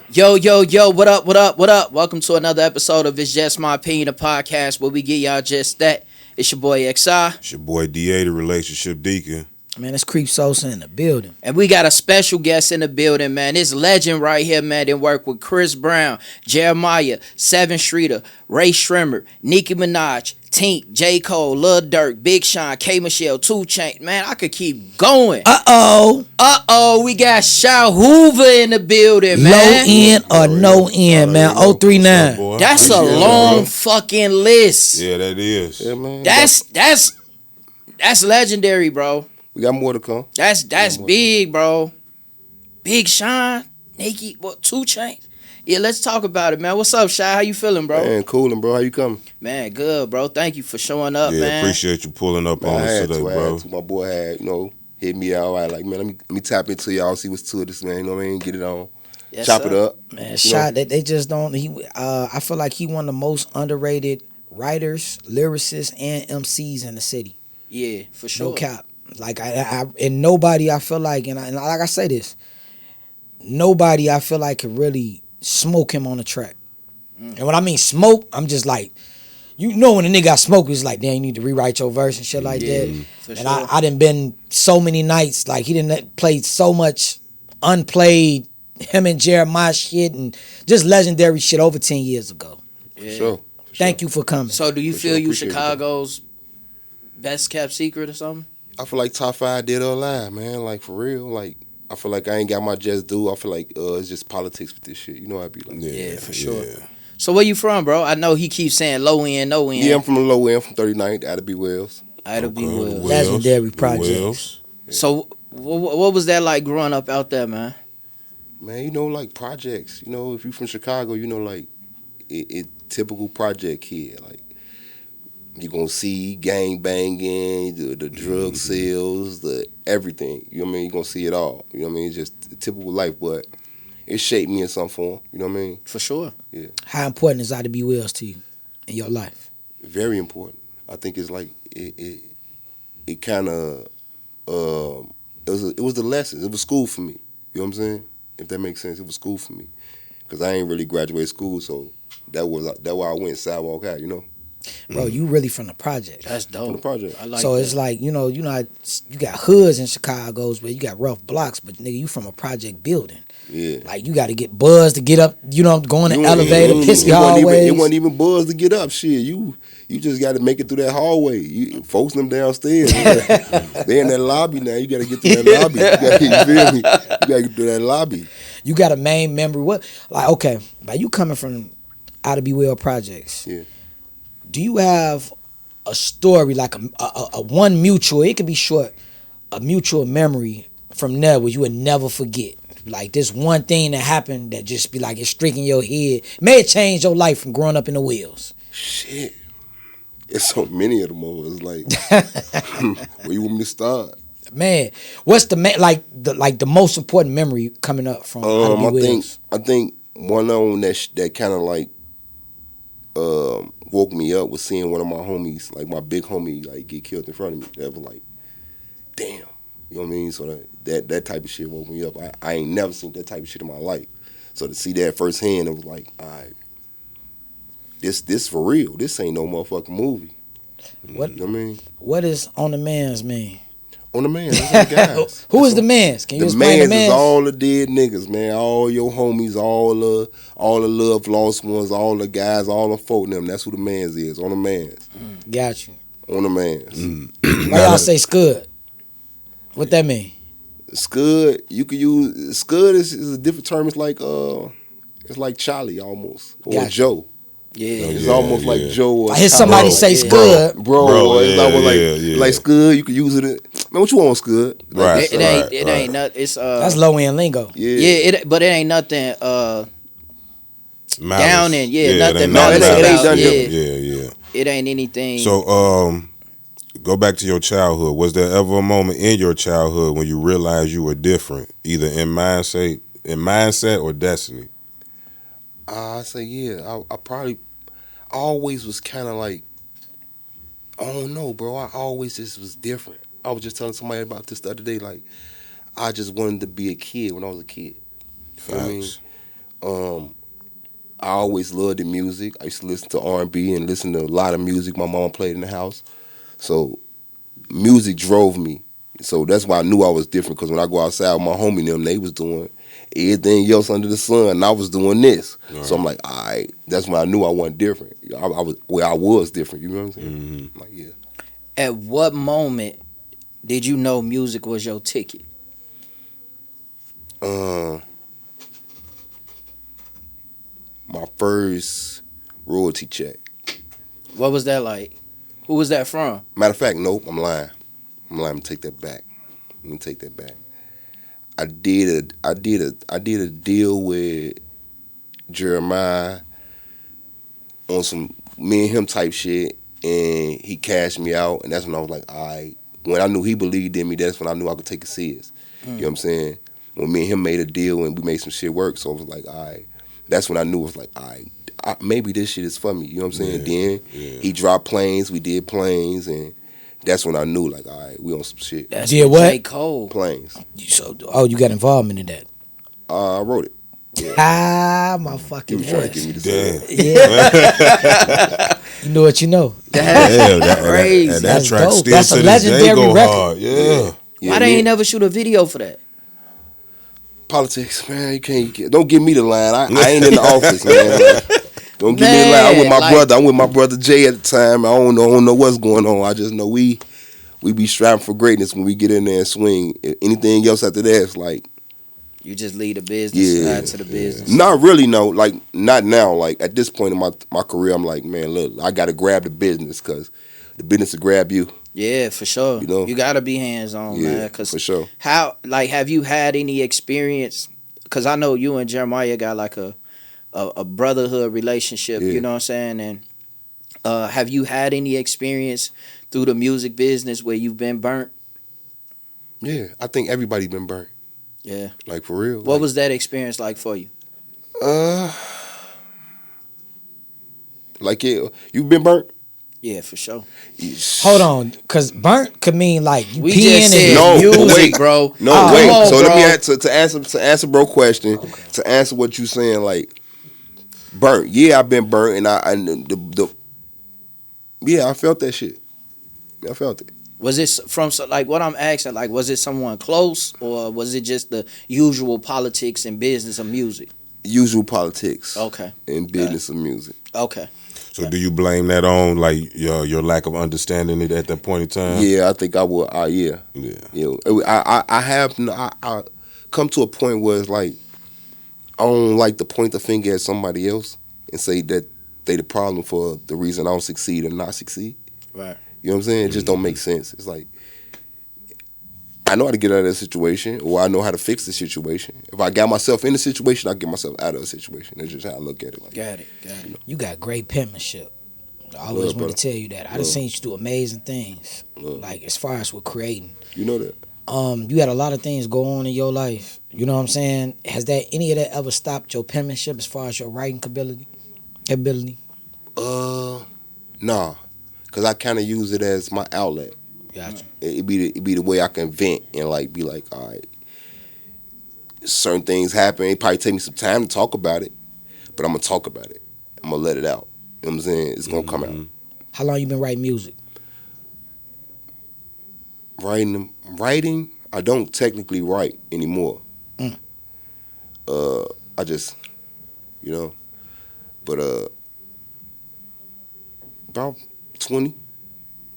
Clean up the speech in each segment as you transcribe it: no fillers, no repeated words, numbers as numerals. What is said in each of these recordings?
Yo, what up? Welcome to another episode of It's Just My Opinion, a podcast where we get y'all just that. It's your boy XI. It's your boy DA, the relationship deacon. Man, it's Creep Sosa in the building. And we got a special guest in the building, man. This legend right here, man, that work with Chris Brown, Jeremiah, Seven Streeter, Ray Shrimmer, Nicki Minaj, Tink, J. Cole, Lil Durk, Big Sean, K. Michelle, 2 Chainz. Man, I could keep going. We got Chi Hoover in the building, man. Low end or no end, man. 039. That's a long fucking list. Yeah, that is. Yeah, man. That's legendary, bro. We got more to come. That's big, bro. Big Sean, Nicki, 2 Chainz. Yeah, let's talk about it, man. What's up, Chi? How you feeling, bro? Man, coolin', bro. How you coming? Man, good, bro. Thank you for showing up, yeah, man. Appreciate you pulling up on us today, bro. My boy had, hit me out. Like, man, let me tap into y'all, see what's to this, man. You know what I mean? Get it on. Yes, Chop sir. it up. Man, Chi, they just don't. I feel like he one of the most underrated writers, lyricists, and MCs in the city. Yeah, for sure. No cap. Like and nobody I feel like, and like I say this, nobody I feel like could really smoke him on the track. And when I mean smoke, I'm just like, when a nigga got smoke, it's like, damn, you need to rewrite your verse and shit like that. And sure. I done been so many nights, like he didn't play so much unplayed him and Jeremiah shit and just legendary shit over 10 years ago. Yeah. For sure. Thank you for coming. So do you feel you Appreciate it, Chicago's best kept secret or something? I feel like top 5 dead or alive, man. Like, for real. Like, I feel like I ain't got my just due. I feel like it's just politics with this shit. You know how I be like. Yeah, for sure. So where you from, bro? I know he keeps saying low end, no end. Yeah, I'm from the low end, from 39th, out of B. Wells. It'll be Will. Legendary projects. Yeah. So what was that like growing up out there, man? Man, like projects. If you from Chicago, like it typical project kid. Like you gonna see gang banging, the drug sales, the everything. You know what I mean? You gonna see it all. You know what I mean? It's just a typical life, but it shaped me in some form. You know what I mean? For sure. Yeah. How important is IDB Wells to you in your life? Very important. I think it's like it kind of it was the lessons. It was school for me. You know what I'm saying? If that makes sense, it was school for me because I ain't really graduated school, so that why I went sidewalk out. Bro, you really from the project. That's dope. From the project. I like So that. it's like, you got hoods in Chicago's, but you got rough blocks, but nigga, you from a project building. Yeah. Like, you got to get buzzed to get up, go in the elevator, pissy hallways. It wasn't even buzz to get up. Shit, you just got to make it through that hallway. Folks them downstairs. They in that lobby now. You got to get through that lobby. You feel me? You got to get through that lobby. You got a main memory. Okay, by you coming from out of B Well Projects, Yeah. do you have a story, like a one mutual, it could be short, a mutual memory from there where you would never forget? Like this one thing that happened that just be like it's striking your head. May it change your life from growing up in the wheels. Shit. It's so many of them moments. Like, where you want me to start? Man, what's the the most important memory coming up from I think one of them that kind of like woke me up was seeing one of my homies, like my big homie, like get killed in front of me. That was like, damn. You know what I mean? So that type of shit woke me up. I ain't never seen that type of shit in my life. So to see that firsthand, it was like, all right, this for real. This ain't no motherfucking movie. What, you know what I mean? What is On the Mans mean? On the Mans, that's the guys. Who is the Mans? Can you explain the Mans? Is all the dead niggas, man. All your homies, all the love lost ones, all the guys, all the folk them. That's who the Mans is. On the Mans. Got you. On the Mans. Why y'all say Scud? What that mean? Scud, you could use Scud is a different term. It's like Charlie almost or Gotcha. Joe. Yeah, It's almost like Joe. Or I hear somebody say Scud. Bro, it's yeah. like Scud. You could use it. Man, what you want, Scud? Right. It ain't nothing. It's that's low end lingo. Yeah. But it ain't nothing down in. Nothing malice. about. Yeah. It ain't anything. So go back to your childhood. Was there ever a moment in your childhood when you realized you were different, either in mindset or destiny? I say yeah. I always was kind of like, I don't know, bro. I always just was different. I was just telling somebody about this the other day. Like, I just wanted to be a kid when I was a kid. You know what I mean? I always loved the music. I used to listen to R&B and listen to a lot of music my mom played in the house. So music drove me. So that's why I knew I was different, because when I go outside with my homie and them, they was doing everything else under the sun, and I was doing this. Right. So I'm like, all right, that's when I knew I wasn't different. I was different. You know what I'm saying? Mm-hmm. Like, yeah. At what moment did you know music was your ticket? My first royalty check. What was that like? Who was that from? Matter of fact, nope, I'm lying. Let me take that back. I did a deal with Jeremiah on some me and him type shit, and he cashed me out, and that's when I was like, all right. When I knew he believed in me, that's when I knew I could take it serious. You know what I'm saying? When me and him made a deal and we made some shit work, so I was like, all right. That's when I knew it was like, all right, maybe this shit is for me. You know what I'm saying? Then he dropped Planes, we did Planes, and that's when I knew, like, all right, we on some shit. That's Did what? J. Cole. Planes. You got involvement in that? I wrote it. Yeah. Ah, my fucking You was trying to get me to say Damn. that. Yeah. You know what you know. That's crazy. That That's track dope. still That's a to this day legendary go record. hard. Yeah. Yeah, Why they man. ain't never shoot a video for that? Politics, man. You can't. Don't give me the line. I ain't in the office, man. Like, don't give me the line. I'm with my Man, brother. I'm with my brother Jay at the time. I don't know what's going on. I just know we be striving for greatness when we get in there and swing. Anything else after that, it's like, You just lead the business, Yeah, add to the business. not really. No, like not now. Like at this point in my career, I'm like, man, look, I got to grab the business, because the business will grab you. Yeah, for sure. You know? You gotta be hands on, Yeah, man. Cause for sure. how, like, have you had any experience? Cause I know you and Jeremiah got like a brotherhood relationship. Yeah. You know what I'm saying? And have you had any experience through the music business where you've been burnt? Yeah, I think everybody been burnt. Yeah. Like for real. What was that experience like for you? Like you've been burnt? Yeah, for sure. Hold on, because burnt could mean like you We peeing just and said No, music, wait. bro. No, Oh, wait. come on, So let me bro. to answer bro question. Okay. To answer what you saying, like burnt. Yeah, I've been burnt, and I felt that shit. I felt it. Was it from like what I'm asking? Like, was it someone close, or was it just the usual politics and business of music? Usual politics. Okay. And business of music. Okay. So do you blame that on like your lack of understanding it at that point in time? Yeah, I think I would. Yeah. Yeah. You know, I have I come to a point where it's like I don't like to point the finger at somebody else and say that they the problem for the reason I don't succeed or not succeed. Right. You know what I'm saying? It just don't make sense. It's like I know how to get out of that situation, or I know how to fix the situation. If I got myself in the situation, I get myself out of the situation. That's just how I look at it. Like, Got it. You got great penmanship. I always Love, want brother. to tell you that. I done Love. seen you do amazing things. Love. Like as far as with creating. you know that. You had a lot of things go on in your life. You know what I'm saying? Has that any of that ever stopped your penmanship as far as your writing ability? Nah, cause I kind of use it as my outlet. Gotcha. It be the way I can vent and like be like, all right, certain things happen. It probably take me some time to talk about it, but I'm gonna talk about it. I'm gonna let it out. You know what I'm saying? It's gonna come out. How long you been writing music? Writing. I don't technically write anymore. Mm. I just, but about 20.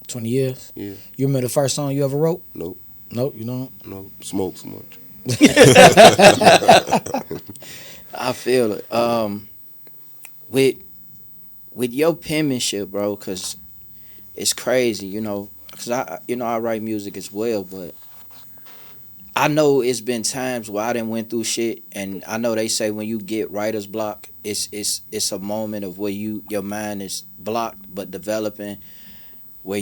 20 years? Yeah. You remember the first song you ever wrote? Nope. Nope, you don't? No, smoke so much. I feel it. With your penmanship, bro, because it's crazy, because I write music as well, but I know it's been times where I done went through shit, and I know they say when you get writer's block, it's a moment of where your mind is blocked but developing, where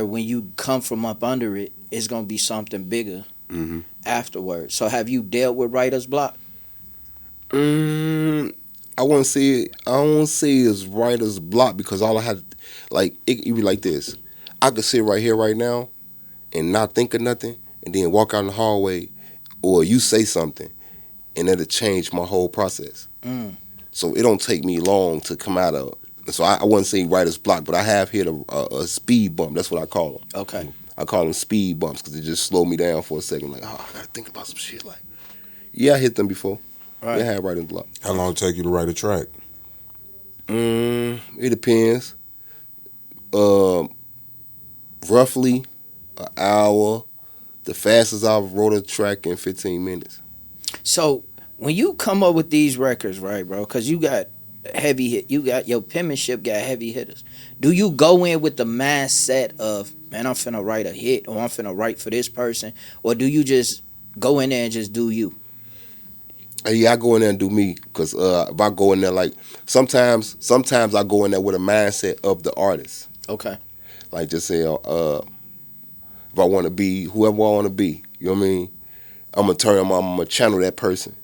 when you come from up under it, it's gonna be something bigger Mm-hmm. afterwards. So have you dealt with writer's block? I want to say it. I don't say it's writer's block, because all I had, like, it be like this. I could sit right here, right now, and not think of nothing, and then walk out in the hallway, or you say something, and that'll change my whole process. Mm. So it don't take me long to come out of. So I wouldn't say writer's block, but I have hit a speed bump. That's what I call them. Okay. I call them speed bumps because it just slow me down for a second. Like, oh, I gotta think about some shit. Like, yeah, I hit them before. Right. Yeah, I had writer's block. How long it take you to write a track? It depends. Roughly an hour. The fastest I've wrote a track in 15 minutes. So when you come up with these records, right, bro? Because you got heavy hit, you got your penmanship got heavy hitters. Do you go in with the mindset of, man, I'm finna write a hit, or I'm finna write for this person, or do you just go in there and just do you? Yeah, I go in there and do me, because if I go in there, like, sometimes I go in there with a mindset of the artist. Okay. Like, just say, if I want to be whoever I want to be, you know what I mean? I'm gonna channel that person.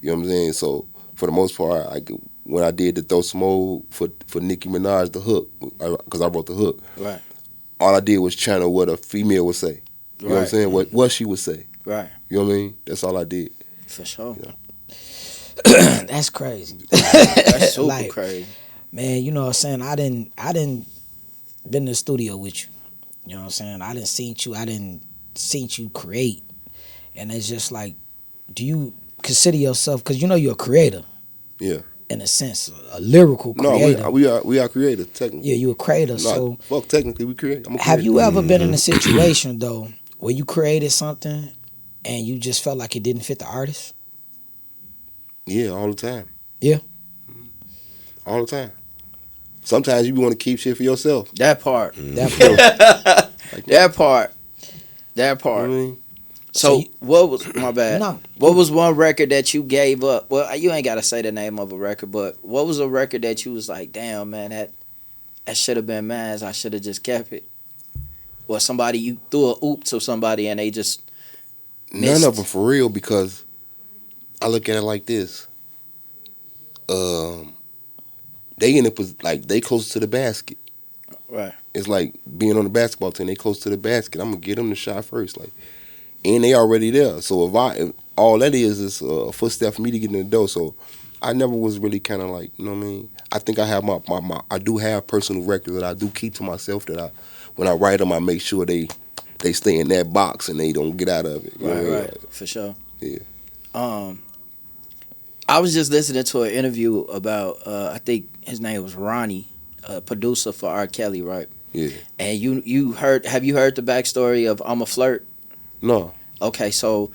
You know what I'm saying? So for the most part, when I did the Throw Smoke for Nicki Minaj, the hook, because I wrote the hook. Right. All I did was channel what a female would say. You know what I'm saying? What she would say. Right. You know what I mean? That's all I did. For sure. Yeah. That's crazy. That's super Like, crazy. Man, you know what I'm saying? I didn't been in the studio with you. You know what I'm saying? I didn't seen you create. And it's just like, do you consider yourself, because you know you're a creator. Yeah. In a sense, a lyrical creator. No, we are creators, technically. Yeah, you're a creator. No, So fuck, technically we create. I'm a have creator. you ever been in a situation though where you created something and you just felt like it didn't fit the artist? Yeah, all the time. Yeah. All the time. Sometimes you want to keep shit for yourself. That part. That part. Like, That part. That you know part. what I mean? So what was my bad? No. What was one record that you gave up? Well, you ain't gotta say the name of a record, but what was a record that you was like, damn man, that should have been mine. I should have just kept it. Or somebody, you threw a oop to somebody and they just missed. None of them for real, because I look at it like this. They end up like they close to the basket. Right. It's like being on the basketball team. They close to the basket. I'm gonna get them the shot first, like, and they already there. So if all that is a footstep for me to get in the door. So I never was really kind of like, you know what I mean. I think I have I do have personal records that I do keep to myself, that when I write them, I make sure they stay in that box and they don't get out of it. You know what I mean? Right. For sure. Yeah. I was just listening to an interview about I think his name was Ronnie, a producer for R. Kelly, right? Yeah. And have you heard the backstory of I'm a Flirt? No. Okay, so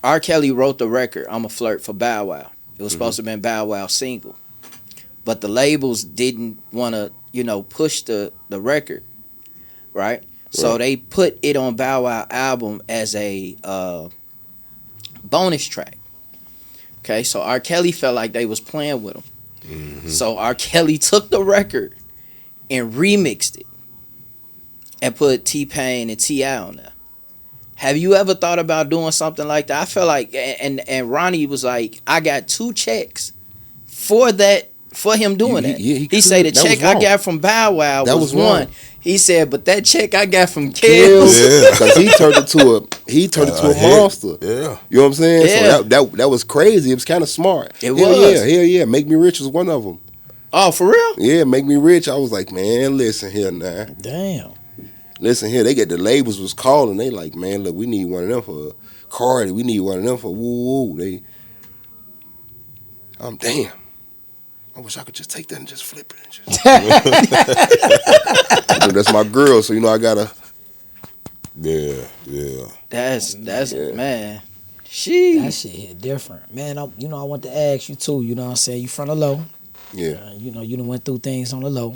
R. Kelly wrote the record I'm a Flirt for Bow Wow. It was supposed to have been Bow Wow single. But the labels didn't want to, push the record, right? So they put it on Bow Wow album as a bonus track. Okay, so R. Kelly felt like they was playing with him. Mm-hmm. So R. Kelly took the record and remixed it and put T-Pain and T.I. on there. Have you ever thought about doing something like that? I feel like, and Ronnie was like, I got 2 checks for him doing that. He said the check I got from Bow Wow was one. He said, but that check I got from Kills, because he turned it to a monster. Yeah, you know what I'm saying. Yeah. So that was crazy. It was kind of smart. It was. Hell yeah. Make Me Rich was one of them. Oh, for real? Yeah, Make Me Rich. I was like, man, listen here now. Damn. Listen here. They get the labels was calling. They like, man, look, we need one of them for Cardi. We need one of them for woo woo. Damn. I wish I could just take that and just flip it and just. That's my girl, so I gotta. yeah. That's Yeah. man. She. That shit hit different. Man, I want to ask you too, you know what I'm saying? You from the low. Yeah, You done went through things on the low.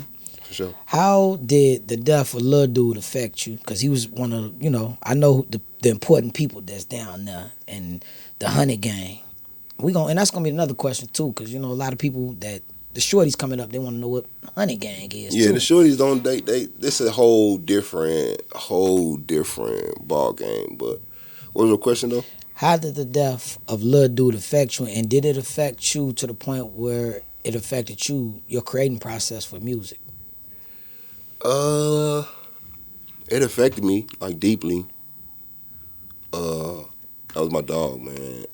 for sure. How did the death of Lil Dude affect you? Because he was one of, I know the important people that's down there and the Honey Gang. And that's gonna be another question too, because a lot of people that the shorties coming up, they want to know what Honey Gang is. Yeah, too. the shorties don't. They. This is a whole different ball game. But what was the question though? How did the death of Lil Dude affect you, and did it affect you to the point where it affected your creating process for music? It affected me like deeply. That was my dog, man.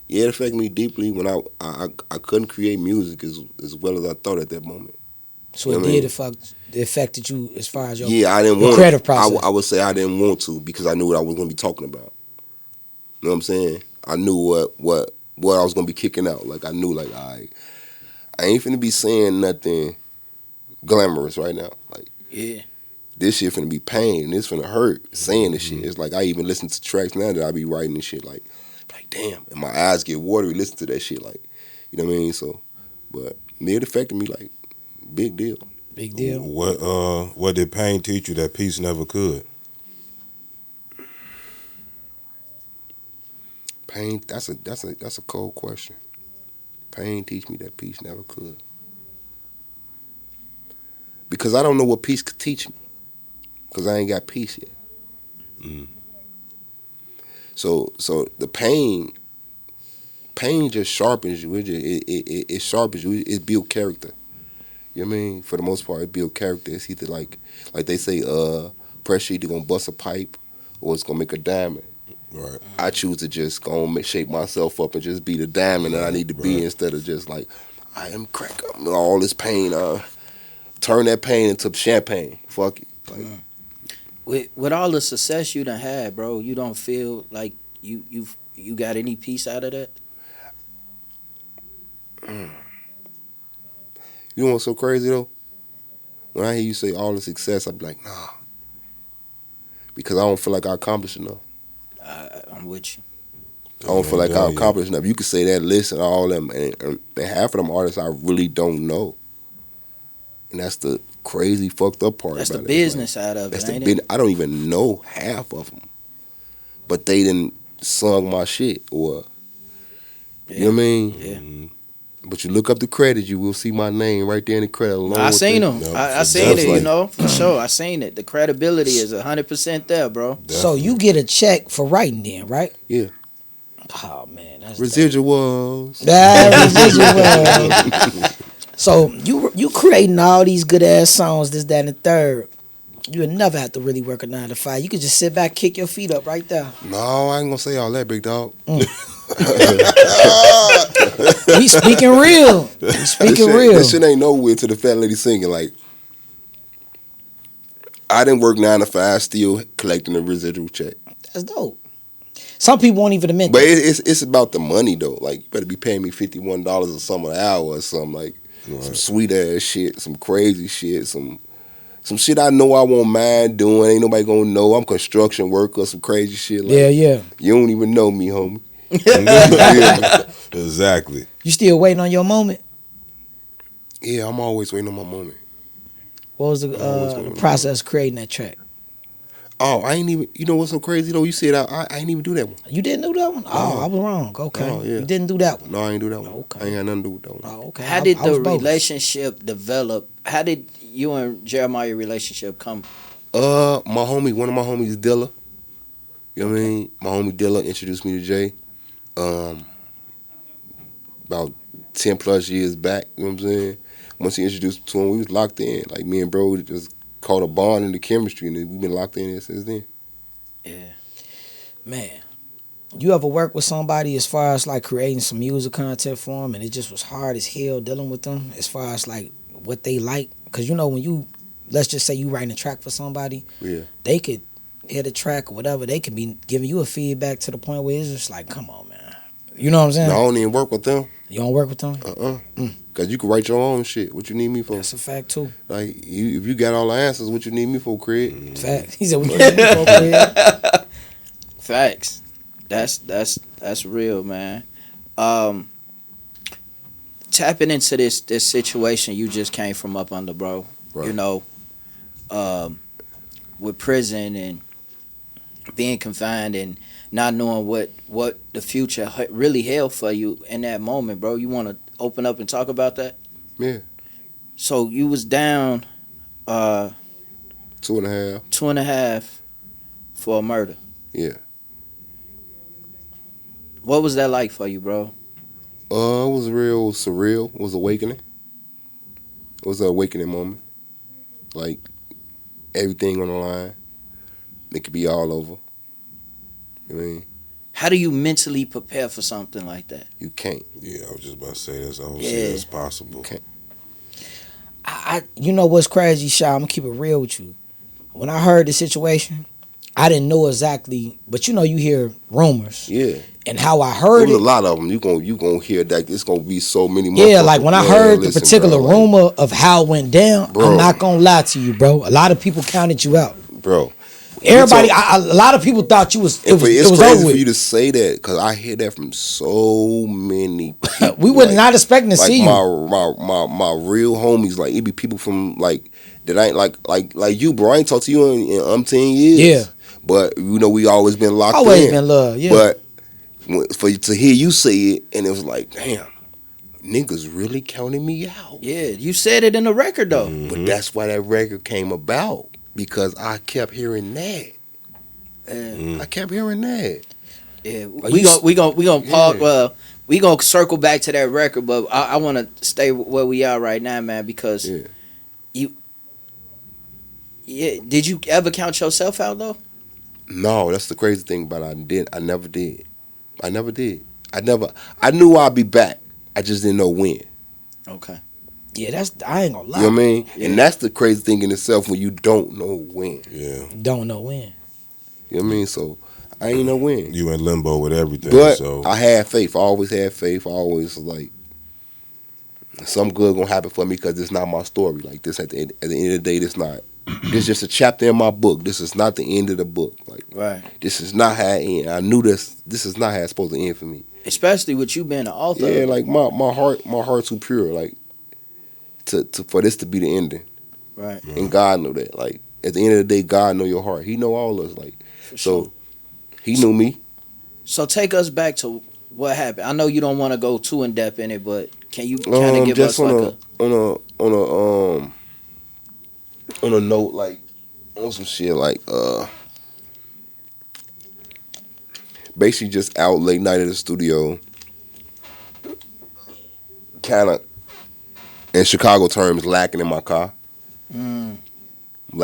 Yeah, it affected me deeply when I couldn't create music as well as I thought at that moment. So You it know what I did mean? it affected you as far as your Yeah, I didn't your want creative to. process. I would say I didn't want to because I knew what I was going to be talking about. You know what I'm saying? I knew what I was going to be kicking out. Like I knew like I ain't finna be saying nothing glamorous right now. Like Yeah. this shit finna be pain. This finna hurt saying this shit. It's like I even listen to tracks now that I be writing and shit like damn, and my eyes get watery listen to that shit like, you know what I mean? So, but it affected me like big deal. Big deal. What did pain teach you that peace never could? Pain. That's a cold question. Pain teach me that peace never could. Because I don't know what peace could teach me. Because I ain't got peace yet. Mm. So the pain just sharpens you. It sharpens you. It builds character. You know what I mean? For the most part, it builds character. It's either like they say, pressure either gonna bust a pipe or it's gonna make a diamond. Right. I choose to just go and shape myself up and just be the diamond that I need to be instead of just like I am crack up all this pain. Turn that pain into champagne. Fuck it. Like, With all the success you done had, bro, you don't feel like you got any peace out of that? you know what's so crazy though? When I hear you say all the success, I be like, nah, because I don't feel like I accomplished enough. I'm with you. I don't feel like I accomplished enough. You could say that list and all them, and half of them artists I really don't know, and that's the crazy fucked up part. That's the about business it. side of That's it, the ain't business. I don't even know half of them, but they didn't sung my shit or it? you know what I mean. Yeah. Mhm. But you look up the credits, you will see my name right there in the credit. Along I with seen the- them. No, I for seen it, definitely. you know, for sure. I seen it. The credibility is 100% there, bro. So you get a check for writing then, right? Yeah. Oh man, that's Residuals. That residual. So you creating all these good ass songs, this, that, and the third. You would never have to really work a 9 to 5. You could just sit back, kick your feet up right there. No, I ain't gonna say all that, big dog. We speaking real. We speaking real. This shit ain't nowhere to the fat lady singing. Like, I didn't work 9 to 5, still collecting a residual check. That's dope. Some people won't even admit But that. it's about the money though. Like, you better be paying me $51 or something an hour or something. Like, some sweet ass shit, some crazy shit, some shit I know I won't mind doing. Ain't nobody gonna know. I'm construction worker, some crazy shit. Like, Yeah. you don't even know me, homie. Exactly. You still waiting on your moment? Yeah, I'm always waiting on my moment. What was always waiting the on my process of creating that track? Oh, I ain't even. You know what's so crazy though? You said I ain't even do that one. You didn't do that one? Oh, I was wrong. Okay. Oh, yeah. You didn't do that one. No, I ain't do that one. Okay. I ain't got nothing to do with that one. Oh, okay. How did I was the bogus. relationship develop? How did you and Jeremiah relationship come? One of my homies, Dilla. You know what I mean? My homie Dilla introduced me to Jay. About 10 plus years back. You know what I'm saying? Once he introduced me to him, we was locked in. Like me and bro just caught a bond in the chemistry, and we've been locked in since then. Yeah. Man, you ever work with somebody as far as like creating some music content for them, and it just was hard as hell dealing with them as far as like what they like? Because you know when you, let's just say you writing a track for somebody, Yeah. they could hear the track or whatever, they could be giving you a feedback to the point where it's just like, come on, man. You know what I'm saying? No, I don't even work with them. You don't work with them? Cause you can write your own shit. What you need me for? That's a fact too. Like, if you got all the answers, what you need me for, Craig? Fact. He said, "What you need me for, Craig?" Facts. That's real, man. Tapping into this situation you just came from up under, bro. Right. You know, with prison and being confined and not knowing what the future really held for you in that moment, bro. You want to open up and talk about that? Yeah. So you was down 2.5. 2.5 for a murder. Yeah. What was that like for you, bro? It was real surreal. It was awakening. It was an awakening moment. Like, everything on the line. It could be all over. You know what I mean? How do you mentally prepare for something like that? You can't. Yeah, I was just about to say that's. I don't Yeah. see that's possible. Okay. You know what's crazy, Shy? I'm gonna keep it real with you. When I heard the situation, I didn't know exactly, but you know, you hear rumors, Yeah. and how I heard There's a it. lot of them. You gonna hear that. It's gonna be so many more. Yeah, like when I heard the particular bro, rumor of how it went down, Bro. I'm not gonna lie to you, bro. A lot of people counted you out. bro. Everybody, a lot of people thought you was. It was It's over crazy for with. you to say that because I hear that from so many people. We were not expecting to see you. My real homies, like it be people from like that ain't like you, bro. I ain't talked to you in 10 years. Yeah. But you know we always been locked Always in. been love, yeah. But to hear you say it, and it was like, damn, niggas really counting me out. Yeah, you said it in the record though. But that's why that record came about because I kept hearing that. I kept hearing that. Yeah, we gonna pause. We gonna circle back to that record, but I want to stay where we are right now, man, because did you ever count yourself out though? No, that's the crazy thing about it. I never did. I knew I'd be back. I just didn't know when. Okay. Yeah, I ain't gonna lie. You know what I mean? Yeah. And that's the crazy thing in itself when you don't know when. Yeah. Don't know when. You know what I mean? So I ain't know when. You in limbo with everything. But So I had faith. I always had faith. I always was like, something good gonna happen for me because it's not my story. Like this at the end of the day, this is just a chapter in my book. This is not the end of the book. Like Right. this is not how it end. I knew this is not how it's supposed to end for me. Especially with you being an author. Yeah, like my heart's too pure. Like to for this to be the ending. Right. And God know that. Like at the end of the day, God know your heart. He know all of us. Like For so sure. he knew me. So take us back to what happened. I know you don't want to go too in depth in it, but can you kind of give Just us like on a note, like on some shit like basically just out late night at the studio, kind of in Chicago terms lacking in my car, and a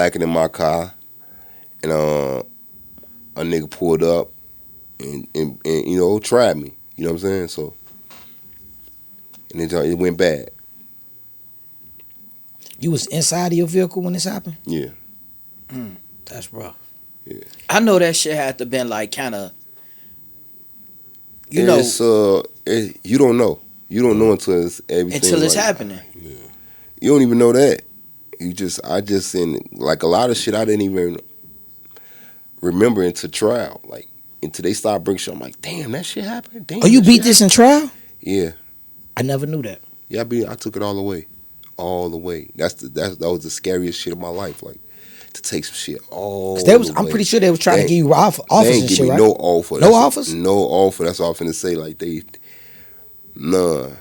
nigga pulled up and you know tried me, you know what I'm saying? So and it went bad. You was inside of your vehicle when this happened? Yeah. That's rough. Yeah. I know that shit had to been like kind of, you know, you don't know. You don't know until it's everything. until it's like, happening. yeah. You don't even know that. I just in like a lot of shit I didn't even remember into trial. Like until they start bringing shit, I'm like, damn, that shit happened. Damn, Oh, you that beat shit this in trial? happened. Yeah, I never knew that. yeah. I took it all the way, That was the scariest shit of my life. Like to take some shit all. 'Cause I'm pretty sure they was trying to give you offers They ain't and give shit, me right? no offer. No offers? No offer. That's all I'm finna say. Like none.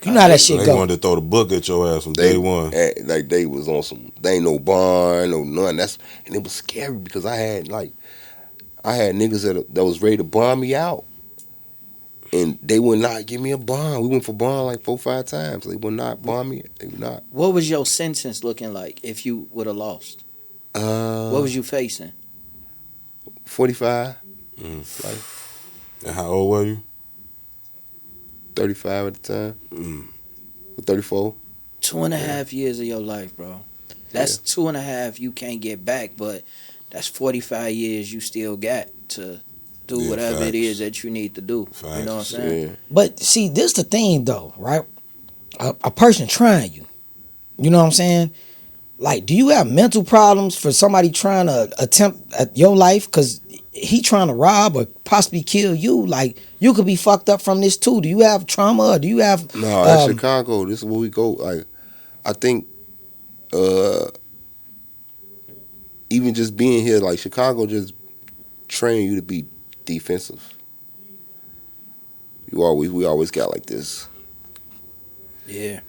You know how that shit They go. wanted to throw the book at your ass from day one. Like they was on some. They ain't no bond, no none. And it was scary because I had niggas that was ready to bond me out, and they would not give me a bond. We went for bond like 4-5 times. They would not bond me. They would not. What was your sentence looking like if you would have lost? What was you facing? 45, And how old were you? 35 at the time. 34. 2.5 years of your life, bro. That's 2.5 you can't get back, but that's 45 years you still got to do whatever it is that you need to do. Facts. You know what I'm saying? Yeah. But see, this the thing though, right? A person trying you. You know what I'm saying? Like, do you have mental problems for somebody trying to attempt at your life? Because he trying to rob or possibly kill you. Like, you could be fucked up from this too. Do you have trauma or do you have... No, that's Chicago. This is where we go. Like, I think even just being here, like Chicago just train you to be defensive. We always got like this. Yeah.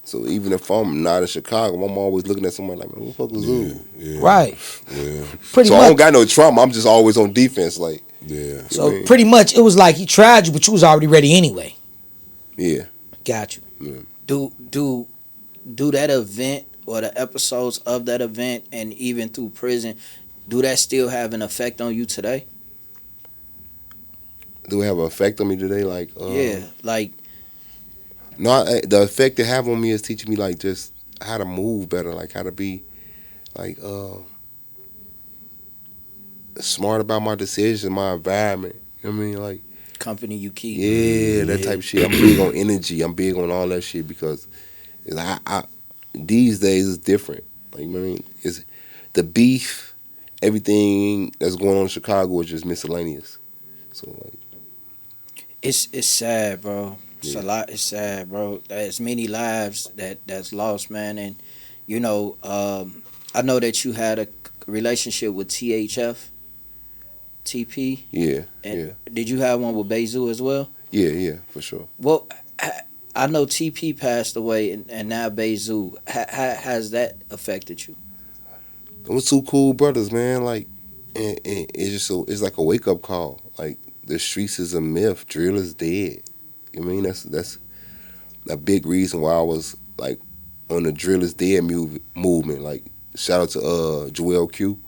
So even if I'm not in Chicago, I'm always looking at somebody like, man, what the fuck is Zoo? Yeah. Right. Yeah. Pretty So much. I don't got no trauma. I'm just always on defense. Like, Yeah. So pretty much it was like he tried you, but you was already ready anyway. yeah. Got you. Do that event or the episodes of that event and even through prison, do that still have an effect on you today? Do it have an effect on me today? Like, Yeah, like no, the effect it have on me is teaching me like just how to move better, like how to be like smart about my decisions, my environment. You know what I mean? Like, company you keep. yeah, that type of shit. I'm big on energy. I'm big on all that shit because I these days it's different. Like, you know what I mean, it's the beef, everything that's going on in Chicago is just miscellaneous. So like, It's sad, bro. It's a Yeah. lot. It's sad, bro. There's many lives that's lost, man. And you know, I know that you had a relationship with THF, TP, yeah, and yeah, did you have one with Bezu as well? yeah, for sure. Well, I know TP passed away, and now Bezu. Has that affected you? Those two cool brothers, man. Like, and it's just it's like a wake up call. Like, the streets is a myth. Drill is dead. You know what I mean, that's a big reason why I was like on the Drill is Dead movement. Like, shout out to Joel Q. You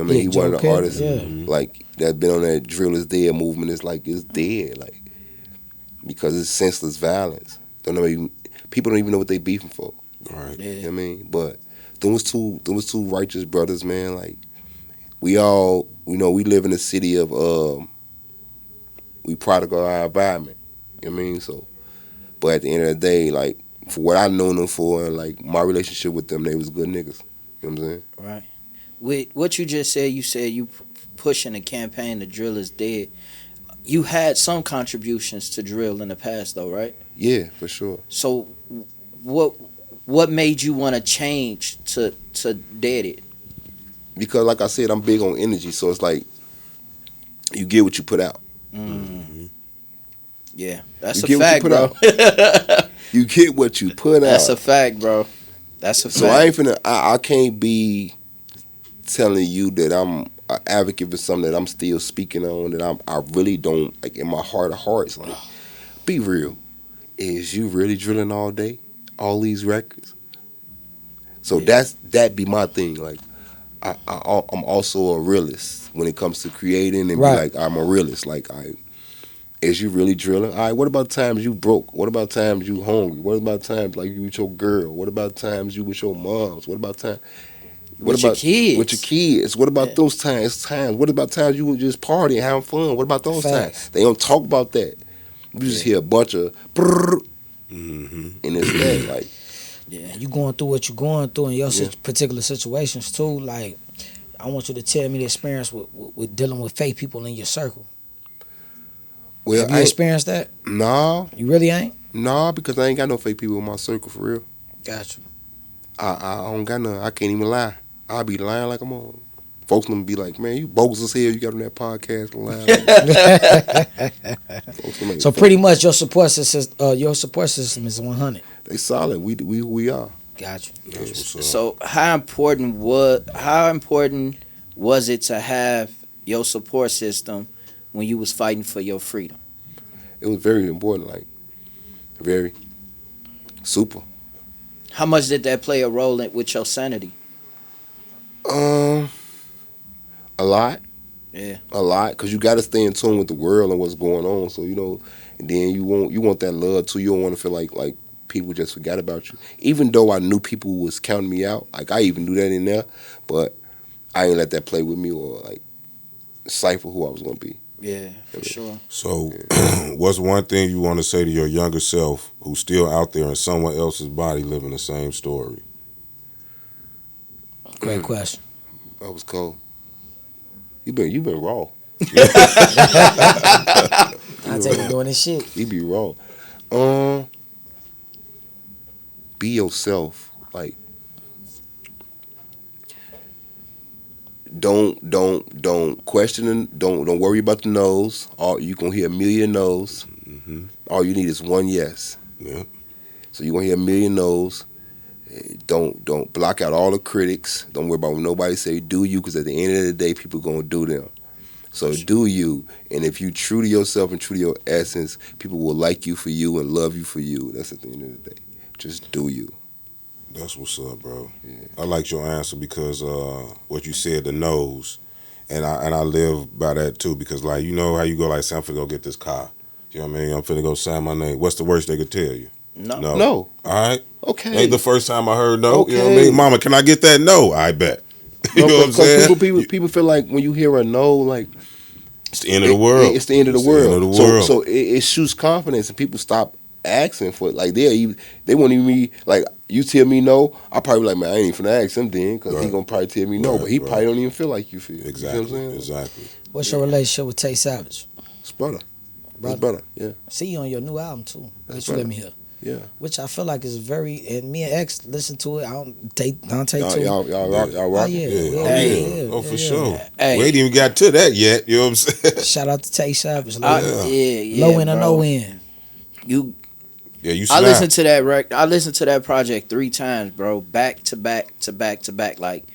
know what I mean? Yeah, He one of the Joe artists yeah. like that been on that Drill is Dead movement. It's like it's dead, like because it's senseless violence. Don't know even, people don't even know what they beefing for. Right. Yeah. You know what I mean? But those two righteous brothers, man. Like, we all, you know, we live in a city of we product of our environment. You know what I mean? So, but at the end of the day, like, for what I known them for, and like my relationship with them, they was good niggas. You know what I'm saying? Right. With what you just said, you said you pushing a campaign. The drill is dead. You had some contributions to drill in the past, though, right? Yeah, for sure. So, what made you want to change to dead it? Because like I said, I'm big on energy, so it's like you get what you put out. Yeah, that's You a get what you fact, put bro. out. You get what you put That's a out. fact, bro. That's a fact. So I ain't finna. I can't be telling you that I'm an advocate for something that I'm still speaking on that I really don't like in my heart of hearts. Like, be real. Is you really drilling all day, all these records? So that be my thing. Like, I'm also a realist when it comes to creating and Right. be like, I'm a realist. Like, is you really drilling? All right, what about times you broke? What about times you hungry? What about times like you with your girl? What about times you with your moms? What about time? What With your about kids. with your kids? What about Yeah. those times? What about times you were just partying, having fun? What about those Facts. times? They don't talk about that. You just hear a bunch of brrr, and it's that. Like, Yeah. You going through what you going through in your Yeah. particular situations too. Like, I want you to tell me the experience with dealing with fake people in your circle. well, Have you experienced that? nah, You really ain't? because I ain't got no fake people in my circle for real. Got you. I don't got none. I can't even lie. I'll be lying like I'm on. Folks gonna be like, man, you bogus as hell. You got on that podcast and lying. Folks gonna make So fun. pretty much your support system is 100. They solid. We who we are. Got you. That's what's up. So how important was it to have your support system when you was fighting for your freedom? It was very important. Like, very super. How much did that play a role with your sanity? A lot. Yeah. A lot, because you got to stay in tune with the world and what's going on. So, you know, and then you want that love too. You don't want to feel like people just forgot about you. Even though I knew people was counting me out, like I even knew that in there, but I ain't let that play with me or like cipher who I was gonna be. Yeah, for sure. So, what's one thing you want to say to your younger self who's still out there in someone else's body living the same story? Great question. That was cold. You been raw. I take it doing this shit. You be raw. Be yourself. Like, don't question. Don't worry about the no's. All you gonna hear a million no's. All you need is one yes. Yeah. So you gonna hear a million no's. Don't block out all the critics. Don't worry about what nobody say. Do you, because at the end of the day, people gonna do them. So do you, and if you true to yourself and true to your essence, people will like you for you and love you for you. That's at the end of the day. Just do you. That's what's up, bro. Yeah. I liked your answer because what you said, the no's. and I live by that too, because like, you know how you go like, say, I'm finna go get this car. You know what I mean? I'm finna go sign my name. What's the worst they could tell you? No. No. All right. Okay. Ain't the first time I heard no. Okay. You know what I mean? Mama, can I get that? No. I bet. You No, know what I'm saying? People feel like when you hear a no, like It's the end of the world. it's the end of the It's world. The end of the world. So it shoots confidence, and people stop asking for it. Like they won't even be like, you tell me no, I probably be like, man, I ain't even finna ask him then, because he gonna probably tell me no, but he probably don't even feel like you feel. Exactly. You know what I'm saying? Exactly. What's your relationship with Tay Savage? It's better. It's better. Yeah. See you on your new album too. That's Which you let me hear. Yeah. Which I feel like is very, and me and X listen to it. I don't take Dante too. Y'all rock. Oh yeah, Oh, for sure. Hey. We ain't even got to that yet. You know what I'm saying? Shout out to Tay Savage. Yeah, Low end or bro. no end. You Yeah, you I snap. listened to that I listened to that project 3 times, bro. Back to back to back to back. Like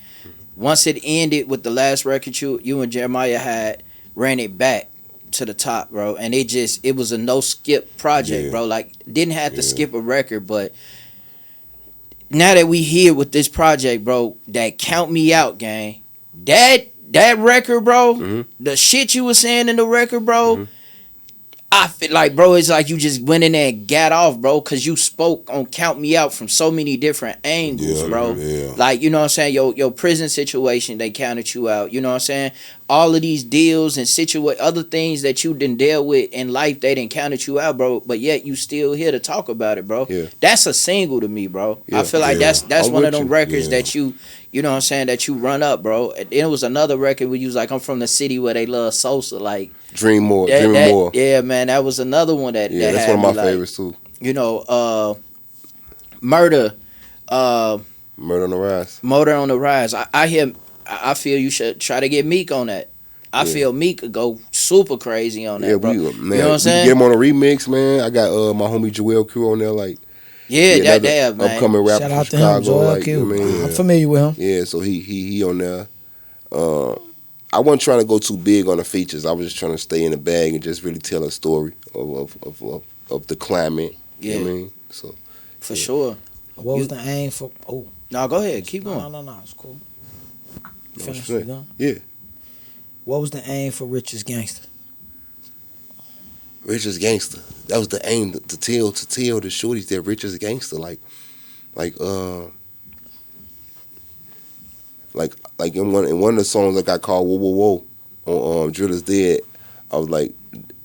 once it ended with the last record you and Jeremiah had, ran it back to the top, bro. And it was a no skip project, bro. Like didn't have to skip a record, but now that we here with this project, bro, that Count Me Out, gang. That record, bro, the shit you was saying in the record, bro, I feel like, bro, it's like you just went in there and got off, bro, because you spoke on Count Me Out from so many different angles, bro. Yeah. Like, you know what I'm saying? Your prison situation, they counted you out. You know what I'm saying? All of these deals and other things that you didn't deal with in life, they didn't counted you out, bro. But yet you still here to talk about it, bro. Yeah. That's a single to me, bro. Yeah. I feel like that's I'm one of with them you. records that you know what I'm saying, that you run up, bro. And it was another record where you was like, I'm from the city where they love Sosa, like. Dream more. Yeah, man, that was another one that. Yeah, that that's had one of me, my like, favorites too. You know, Murder, Murder on the Rise. Motor on the Rise. I feel you should try to get Meek on that. I feel Meek could go super crazy on that, Yeah, bro. man, you know what I'm saying? Get him on a remix, man. I got my homie Joel Q on there, like that damn, man. upcoming rapper Shout from out to Chicago, him, Joel like Q. you know what I mean? I'm familiar with him. Yeah, so he on there. I wasn't trying to go too big on the features. I was just trying to stay in the bag and just really tell a story of the climate. Yeah. You know what I mean? So For sure. What was the aim for? Oh, No, go ahead. Keep going. no, it's cool. You No, finished? straight. You done? Yeah. What was the aim for Rich's Gangster? Richard's gangster. That was the aim to tell the shorties that Richard's gangster. Like in one of the songs I got called Whoa Whoa Whoa on Drill is Dead. I was like,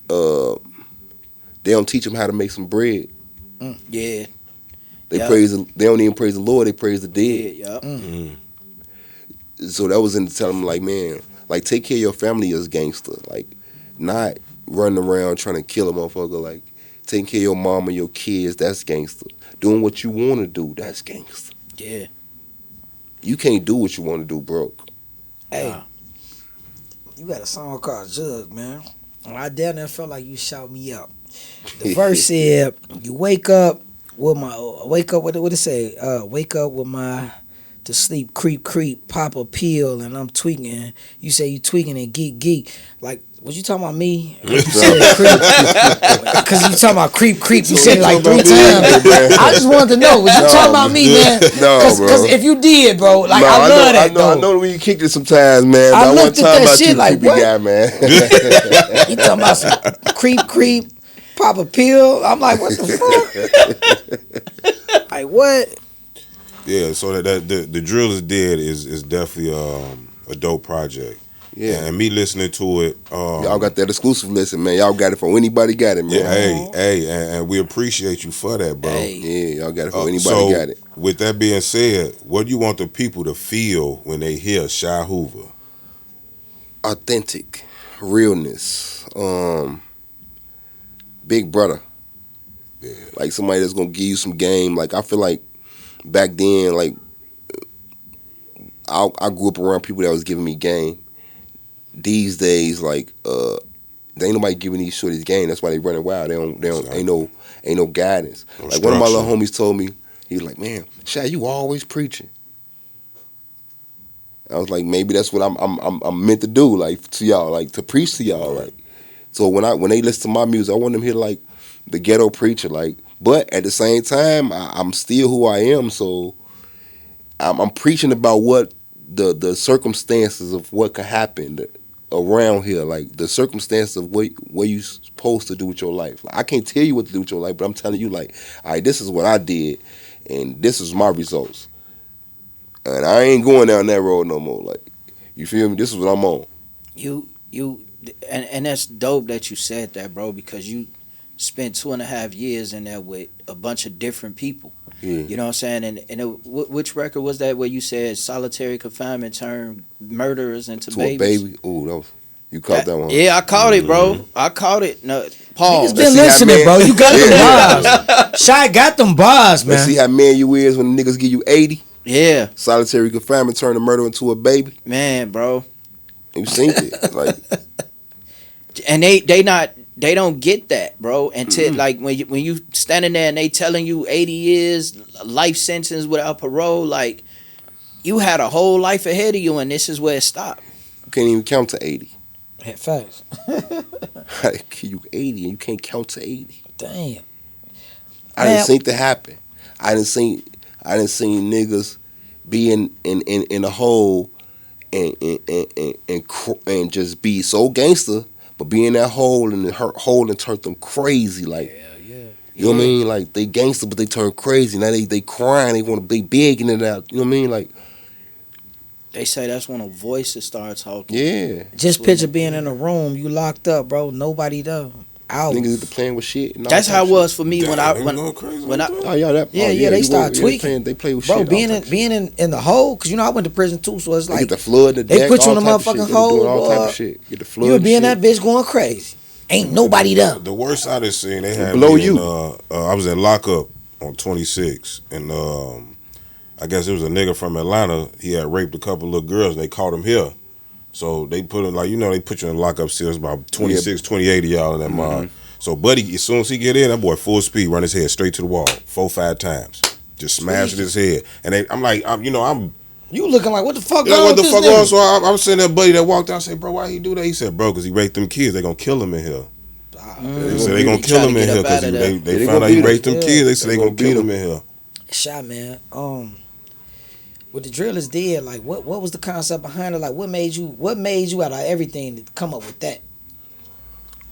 they don't teach them how to make some bread. Yeah. They Yeah. they don't even praise the Lord. They praise the dead. Yeah. So that was in telling them like, man, like take care of your family as gangster. Like not running around trying to kill a motherfucker. Like taking care of your mom and your kids. That's gangster. Doing what you want to do. That's gangster. Yeah. You can't do what you want to do broke. Hey, Nah. you got a song called Jug, man. And I down there felt like you shout me out. The verse said, "You wake up with what it say? Wake up with my to sleep, creep, pop a pill, and I'm tweaking. You say you tweaking and geek. Like, was you talking about me? You said creep. Because you talking about creep. You said it like 3 times. I just wanted to know, was you talking about me, man? No, bro. Because if you did, bro, like No, I love that, I though. know when you kicked it sometimes, man. I But I looked wasn't at talking that about shit you, like, creepy what? guy, man. You talking about some creep, pop a pill? I'm like, what the fuck? Like, what? Yeah, so that the Drill is Dead is definitely a dope project. Yeah. And me listening to it, Y'all got that exclusive listen, man. Y'all got it from anybody got it, man. yeah, hey, and we appreciate you for that, bro. Hey. Yeah, y'all got it from anybody So, got it. with that being said, what do you want the people to feel when they hear Chi Hoover? Authentic, realness, big brother. Yeah. Like somebody that's gonna give you some game. Like I feel like back then, like I grew up around people that was giving me game. These days, like there ain't nobody giving these shorties game. That's why they running wild. They don't Exactly. ain't no guidance. No Like one of my little structure. homies told me, he was like, "Man, Shy, you always preaching." I was like, maybe that's what I'm meant to do, like to y'all, like to preach to y'all, like. So when they listen to my music, I want them to hear like the ghetto preacher, like. But at the same time, I'm still who I am, so I'm preaching about what the circumstances of what could happen, around here, like the circumstance of what you supposed to do with your life. Like, I can't tell you what to do with your life, but I'm telling you, like, all right, this is what I did, and this is my results, and I ain't going down that road no more. Like, you feel me? This is what I'm on. And that's dope that you said that, bro, because you spent 2.5 years in there with a bunch of different people. Yeah. You know what I'm saying? Which record was that where you said solitary confinement turned murderers into To babies? a baby. Ooh, that was, you caught that one. Yeah, I caught it, bro. I caught it. No, Paul. Niggas been listening, bro. You got them bars. Shy got them bars, man. Let's see how man you is when niggas give you 80. Yeah, Solitary confinement turn a murder into a baby. man, bro. You seen it. Like, And they don't get that, bro. Until like when you standing there and they telling you 80 years life sentence without parole, like you had a whole life ahead of you, and this is where it stopped. you can't even count to 80. Had facts. Like, you 80 and you can't count to 80. Damn. I didn't seen that happen. I didn't seen niggas be in a hole and just be so gangster, but be in that hole and turn them crazy. Like, you know what I mean? Like, they gangster, but they turn crazy. Now they crying. They want to be begging it out. You know what I mean? Like, They say that's when a voice start talking. yeah. Just picture being in a room, you locked up, bro. Nobody there. Out. Niggas get to playing with shit. And all That's that how it shit. was for me when I Oh yeah, They start tweaking. They play with Bro, shit. being in the hole, cause you know I went to prison too, so it's They like get the flood, the they deck, put you in all a type of motherfucking shit. They doing hole, all type boy. of shit. Get the flood. you would be in shit. that bitch going crazy. Ain't nobody there. The worst I done seen, they had Below me you. I was in lockup on 26, and I guess it was a nigga from Atlanta. He had raped a couple of girls, and they caught him here. So they put him, like, you know, they put you in lockup cells, about 26, 28 of y'all in that mob. So Buddy, as soon as he get in, that boy full speed, run his head straight to the wall, 4-5 times, just smashing his head. And I'm You looking like what the fuck? yeah, wrong what the with fuck this on? nigga? So I'm sitting there, buddy that walked out. I said, bro, why he do that? He said, bro, because he raped them kids. They gonna kill him in here. They said they gonna kill him in here because they found out he raped them kids. They said they gonna kill him in here. Shot, man. With the drill is dead. Like, what was the concept behind it? Like, what made you out of everything to come up with that?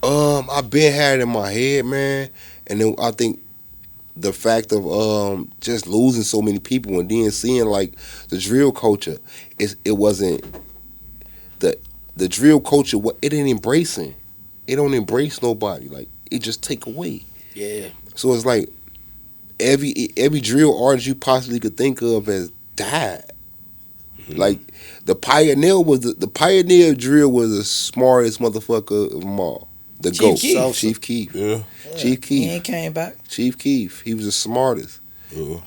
I've been had it in my head, man, and then I think the fact of just losing so many people and then seeing like the drill culture, it wasn't the drill culture. It ain't embracing. It don't embrace nobody. Like, it just take away. Yeah. So it's like every drill artist you possibly could think of has died. Like, the pioneer drill was the smartest motherfucker of them all. The Chief GOAT, Keef. Chief Keef. Yeah. Chief Keef. He ain't came back. Chief Keef. He was the smartest, Yeah.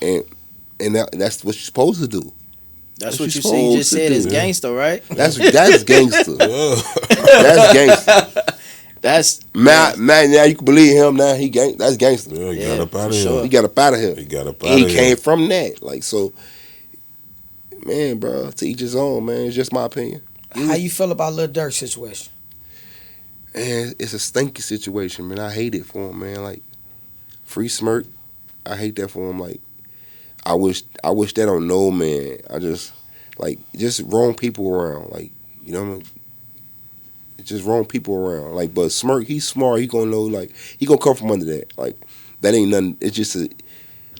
and that's what you're supposed to do. That's What what you you see. You just supposed to said it's do. gangster, right? That's gangster. Yeah. That's gangster. That's Now you can believe him. Now that's gangster. Yeah, he Yeah, got up out for of sure. here. He got up out of here. He got up out He of came here. from that. Like, so, man, bro, to each his own, man. It's just my opinion. How you feel about Lil Durk's situation? And it's a stinky situation, man. I hate it for him, man. Like, free smirk. I hate that for him. Like, I wish that on no man. I just wrong people around. Like, you know what I mean? Just wrong people around. Like, but Smirk, he's smart. He gonna know. Like, he gonna come from under that. Like, that ain't nothing. It's just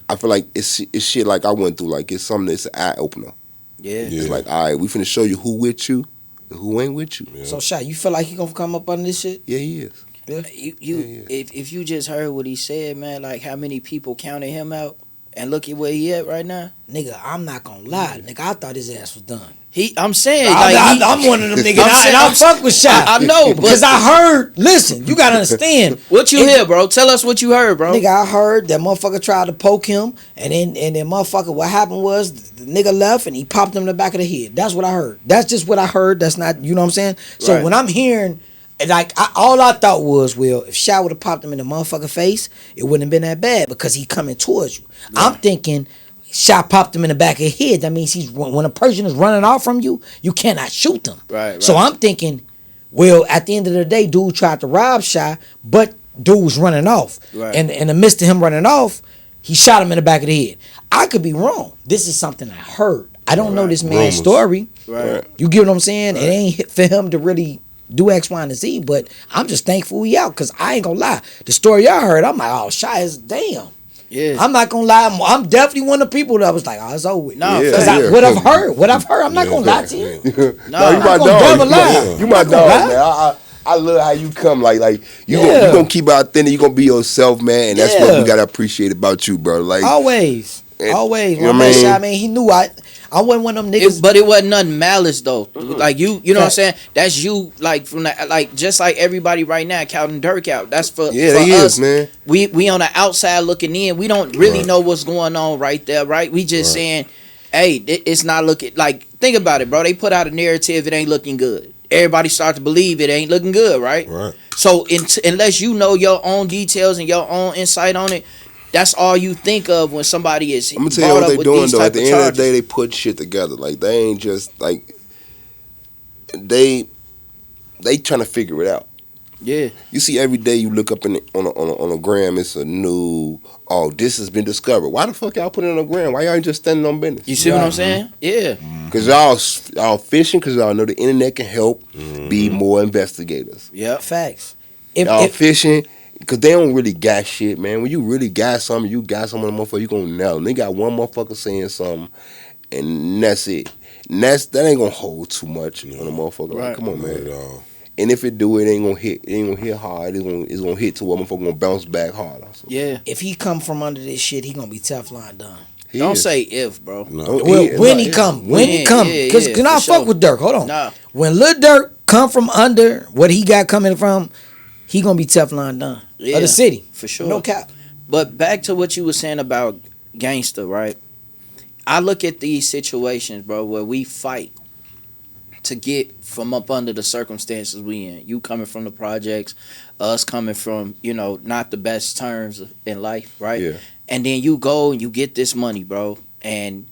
I feel like it's shit like I went through. Like, it's something that's an eye opener. yeah. It's like, all right, we finna show you who with you and who ain't with you. Yeah. So, Shot, you feel like he gonna come up under this shit? Yeah, he is. You if you just heard what he said, man, like how many people counted him out, and look at where he at right now. Nigga, I'm not gonna lie. Nigga, I thought his ass was done. I'm saying, I'm one of them niggas. I fuck with Shot. I know, because but I heard. Listen, you gotta understand. what you hear, bro? Tell us what you heard, bro. Nigga, I heard that motherfucker tried to poke him, and then motherfucker, what happened was the nigga left and he popped him in the back of the head. That's what I heard. That's just what I heard. That's not, you know what I'm saying? So Right. when I'm hearing, like, all I thought was, well, if Shot would have popped him in the motherfucker face, it wouldn't have been that bad because he coming towards you. I'm thinking, Shot popped him in the back of the head. That means when a person is running off from you, you cannot shoot them. Right. So I'm thinking, well, at the end of the day, dude tried to rob Shot, but dude was running off. Right. And in the midst of him running off, he shot him in the back of the head. I could be wrong. This is something I heard. I don't know this man's Rumors. story. Right. You get what I'm saying? It ain't for him to really do X, Y, and Z, but I'm just thankful we out because I ain't gonna lie. The story y'all heard, I'm like, oh, Chi is damn. Yeah. I'm not gonna lie. I'm definitely one of the people that was like, oh, it's over with. No, Yeah, Because yeah. what I've heard, I'm not gonna lie to you. No, you I'm my not gonna never dog. lie. You I'm my not gonna dog, lie. man. I love how you come. Like you Yeah. gonna keep out thin. You gonna be yourself, man. And that's what we gotta appreciate about you, bro. Like Always. and- Always. you know My what I man mean? Chi, man, he knew I wasn't one of them niggas. But it wasn't nothing malice though. Like you know what I'm Fact. saying? That's you like from the like just like everybody right now counting Dirk out. That's for Yeah, for they us. is, man. We on the outside looking in. We don't really Right. know what's going on right there, right? We just Right. saying, hey, it's not looking like. Think about it, bro. They put out a narrative. It ain't looking good. Everybody start to believe it ain't looking good, right? Right. So unless you know your own details and your own insight on it, that's all you think of when somebody is I'm gonna tell you brought what up they with doing these though. type At the of end of the charges. day, they put shit together. Like they ain't just like they trying to figure it out. Yeah. You see, every day you look up on a gram, it's a new. Oh, this has been discovered. Why the fuck y'all put it on a gram? Why y'all ain't just standing on business? You see what I'm saying? Yeah. Cause y'all fishing. Cause y'all know the internet can help be more investigators. Yep. Facts. Y'all fishing. Cause they don't really got shit, man. When you really got something, you got something on the motherfucker, you gonna nail them. They got one motherfucker saying something, and that's it. And that ain't gonna hold too much on the motherfucker. Right. Like, come on, Not man. at all. And if it do, it ain't gonna hit. It ain't gonna hit hard. It's gonna hit to where motherfucker gonna bounce back harder. So, Yeah. If he come from under this shit, he gonna be Teflon done. he Don't is. say if, bro. No. Don't- Well, he- when nah, he yeah. come, when he Yeah, come, yeah, because yeah, I for fuck sure. with Dirk. Hold on. Nah. When Lil Dirk come from under what he got coming from, he gonna be Teflon done. Yeah. Of the city, For sure. no cap. But back to what you were saying about gangster, right? I look at these situations, bro, where we fight to get from up under the circumstances we in. You coming from the projects, us coming from, not the best terms in life, right? Yeah. And then you go and you get this money, bro, and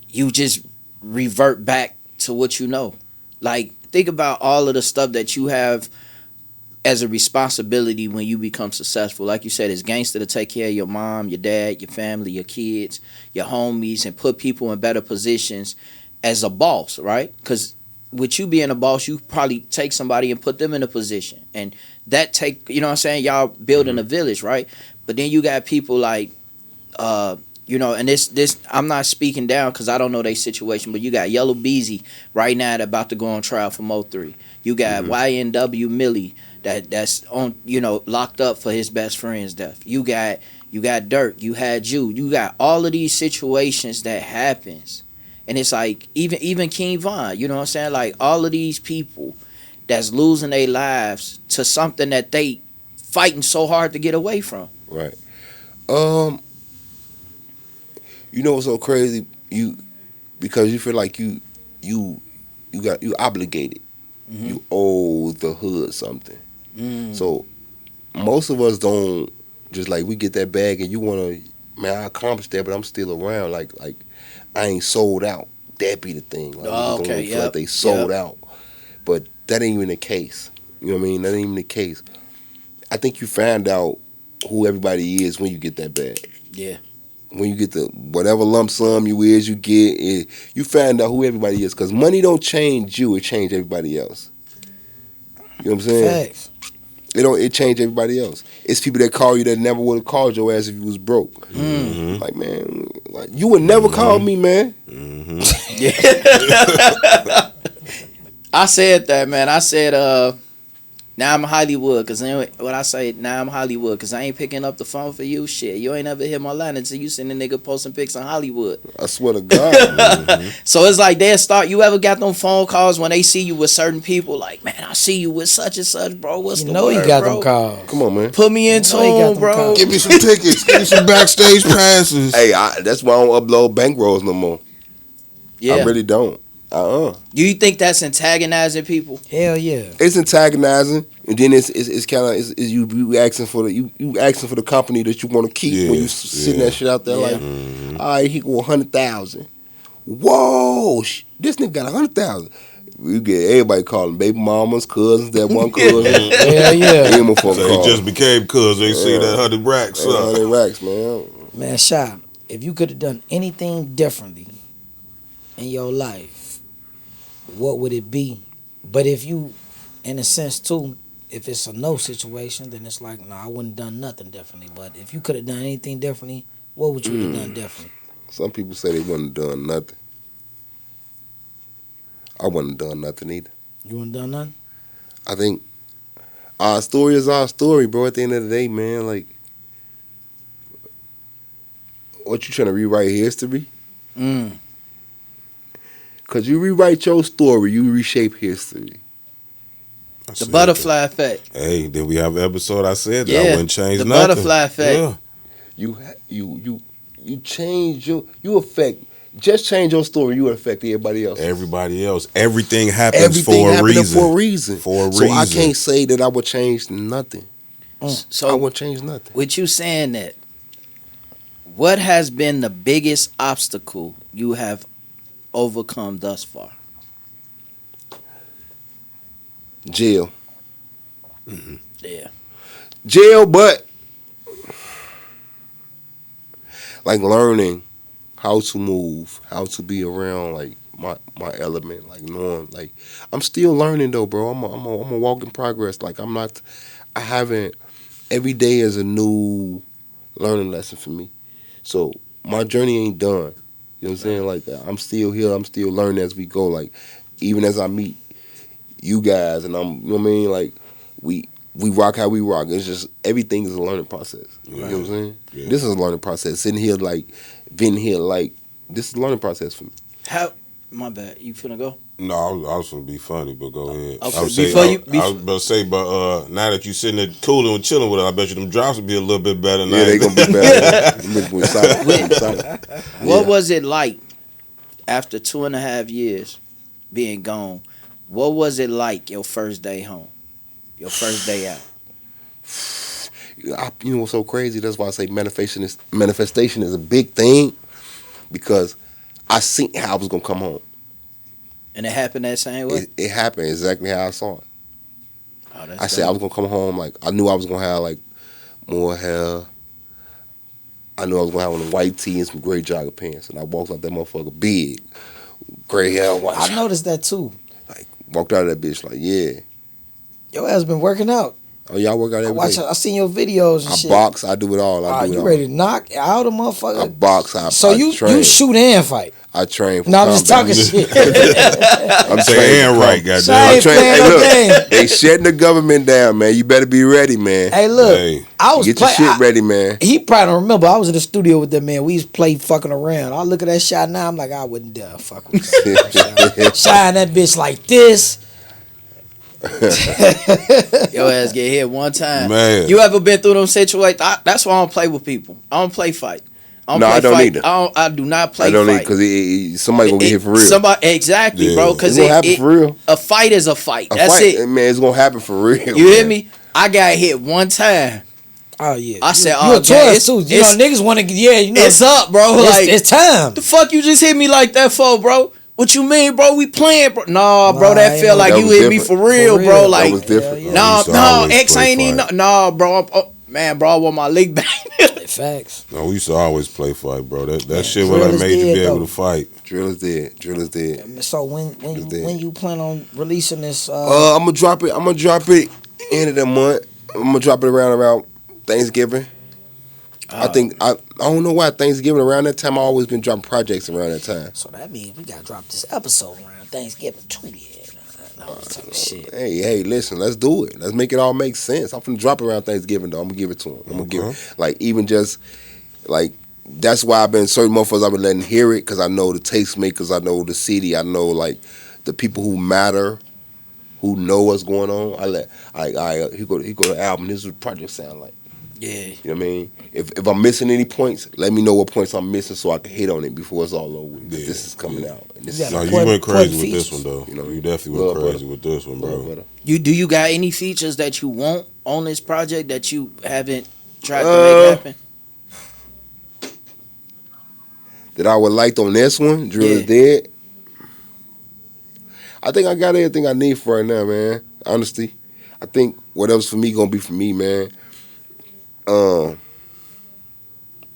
you just revert back to what you know. Like, think about all of the stuff that you have as a responsibility when you become successful. Like you said, it's gangster to take care of your mom, your dad, your family, your kids, your homies, and put people in better positions as a boss, right? Because with you being a boss, you probably take somebody and put them in a position. And that take, you know what I'm saying? Y'all building a village, right? But then you got people like, and this I'm not speaking down because I don't know their situation, but you got Yellow Beezy right now that about to go on trial for Mo3. You got YNW Millie that's on, locked up for his best friend's death. You got Dirk, you had you got all of these situations that happens. And it's like even King Von, you know what I'm saying? Like all of these people that's losing their lives to something that they fighting so hard to get away from. Right. You know what's so crazy? Because you feel like you obligated. Mm-hmm. You owe the hood something. So most of us don't just like we get that bag and you wanna, man, I accomplished that, but I'm still around. Like I ain't sold out. That be the thing. Like, Oh, niggas don't okay, feel like they sold out. But that ain't even the case. You know what I mean? That ain't even the case. I think you find out who everybody is when you get that bag. Yeah. When you get the whatever lump sum you get, you find out who everybody is. Because money don't change you, it change everybody else. You know what I'm saying? Facts. It change everybody else. It's people that call you that never would have called your ass if you was broke. Like, man, like you would never call me, man. I said that, man. I said, now I'm Hollywood, because when I say now I'm Hollywood, because I ain't picking up the phone for you, shit. You ain't never hit my line until you send a nigga posting pics on Hollywood. I swear to God. So it's like they'll start, you ever got them phone calls when they see you with certain people, like, man, I see you with such and such, bro. What's You the know word, he got bro? them calls. Come on, man. Put me in You know he got tune, them bro. calls. Give me some tickets. Give me some backstage passes. Hey, that's why I don't upload bankrolls no more. Yeah. I really don't. Do you think that's antagonizing people? Hell yeah. It's antagonizing, and then it's kind of you asking for you asking for the company that you want to keep when you sitting that shit out there like, all right, he go 100,000. Whoa, this nigga got 100,000. You get everybody calling baby mamas, cousins, that one cousin. Hell yeah. Ain't no fucking So call. they just became cuz they see that 100 racks up. 100 racks, man. Man, Chi, if you could have done anything differently in your life, what would it be? But if you in a sense too, if it's a no situation, then it's like, nah, I wouldn't have done nothing differently. But if you could have done anything differently, what would you have done differently? Some people say they wouldn't have done nothing. I wouldn't have done nothing either. You wouldn't have done nothing? I think our story is our story, bro. At the end of the day, man, like, what you trying to rewrite history? Cause you rewrite your story, you reshape history. The butterfly effect. Hey, then we have an episode. I said that Yeah, I wouldn't change the nothing. butterfly effect. Yeah. You change you affect. Just change your story, you affect everybody else. Everybody else. Everything happens Everything for a happening reason. for a reason. For a So I reason. can't say that I would change nothing. I So wouldn't change nothing. with you saying that, what has been the biggest obstacle you have overcome thus far? Jail. Yeah. Jail, but like learning how to move, how to be around like my element, like knowing, like I'm still learning though, bro. I'm a walk in progress. Like I haven't. Every day is a new learning lesson for me. So my journey ain't done. You know what I'm saying? Like I'm still here. I'm still learning as we go. Like even as I meet you guys, and you know what I mean? Like we rock how we rock. It's just everything is a learning process. You know what I'm saying? Yeah. This is a learning process. Sitting here like, being here like, this is a learning process for me. How? My bad. You finna go? No, I was gonna be funny, but go ahead. Okay, I was say, before you- I was about to say, but now that you sitting there cooling and chilling with it, I bet you them drops would be a little bit better now. Yeah, they gonna be better. What was it like after 2.5 years being gone? What was it like your first day home? Your first day out? You know what's so crazy? That's why I say manifestation is a big thing, because I seen how I was gonna come home. And it happened that same way? It happened exactly how I saw it. Oh, that's I said I dope. was gonna come home, like I knew I was gonna have like more hair. I knew I was gonna have on a white tee and some gray jogger pants, and I walked out that motherfucker big, gray hair, white. I noticed that too. Like walked out of that bitch like, yeah. Your ass been working out. Oh, y'all work out every day. I seen your videos and I shit. box. I do it all. I do it you all. ready to knock out a motherfucker? I box. So I you train. shoot and fight. I train. For No, I'm just combat. talking shit. I'm Saying training. right, So goddamn. I I'm ain't training. playing Hey, no look, game. they shutting the government down, man. You better be ready, man. Hey, look, Hey. I was Get your playing. shit ready, man. He probably don't remember. I was in the studio with that man. We used to play fucking around. I look at that shot now. I'm like, I wouldn't dare fuck with that. Shine that bitch like this. Your ass get hit one time. Man. You ever been through them situations? That's why I don't play with people. I don't play fight. No, play I don't fight. either. I do not play I don't need fight. because somebody gonna get hit for real. Somebody exactly, Yeah. bro. It's Because gonna happen for real. a fight is a fight. A That's fight, it. man. It's gonna happen for real. You hear man. me? I got hit one time. Oh yeah. I said, you oh, a Taurus damn, too. You know, niggas want to. Yeah, you know, It's up, bro. Like it's time. the fuck you just hit me like that for, bro? What you mean, bro? We playing, bro? Nah, bro. Nah, That ain't feel no- like That you was hit me different. for real, For bro. real. Like That was different. Yeah, I used to no, always X play ain't even. fight. No, bro. Man, bro, I want my leg back. Facts. No, we used to always play fight, bro. That shit Drill would have is made you dead, be able though. to fight. Drill is dead. Drill is dead. So when you plan on releasing this? I'm gonna drop it. End of the month. I'm gonna drop it around Thanksgiving. I think I don't know why Thanksgiving around that time. I always been dropping projects around that time. So that means we gotta drop this episode around Thanksgiving too. Yeah. No, shit. Hey, listen, let's do it. Let's make it all make sense. I'm finna drop it around Thanksgiving though. I'm gonna give it to him. I'm gonna give it, like, even just like, that's why I've been certain motherfuckers I've been letting hear it, because I know the tastemakers, I know the CD, I know like the people who matter, who know what's going on. He go to the album. This is what the project sound like. Yeah. You know what I mean? If I'm missing any points, let me know what points I'm missing so I can hit on it before it's all over. Yeah. This is coming out. And this Yeah. is No, you Important- went crazy with important this one features. though. You know, You definitely love went crazy butter. with this one, bro. You got any features that you want on this project that you haven't tried to make happen? That I would like on this one, Drill is Yeah. Dead. I think I got everything I need for right now, man. Honestly, I think whatever's for me gonna be for me, man.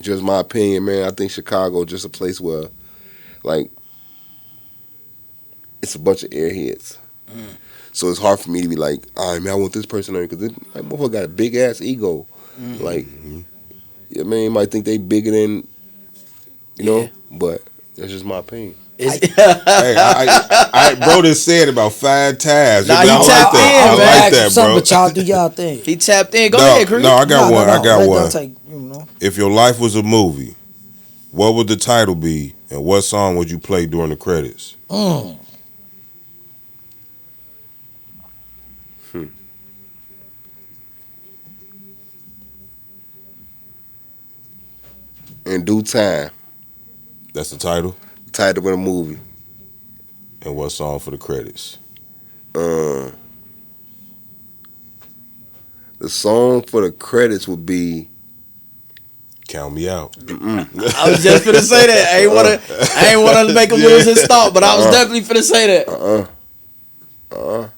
Just my opinion, man. I think Chicago just a place where, like, it's a bunch of airheads. So it's hard for me to be like, all right, man, I want this person on because like motherfucker got a big ass ego. Like, I mean, you might think they bigger than, you know, but that's just my opinion. Hey, I bro just said about 5 times. Nah, I he like tapped that. in, I man. like that, Something, bro. but y'all do y'all thing. He tapped in. Go no, ahead, Chris. no, I got one. I got Let one. them take, you know. If your life was a movie, what would the title be, and what song would you play during the credits? In due time, That's the title. title of the movie. And what song for the credits? The song for the credits would be Count Me Out. I was just finna say that. I ain't wanna make him lose his thought, but I was definitely finna say that.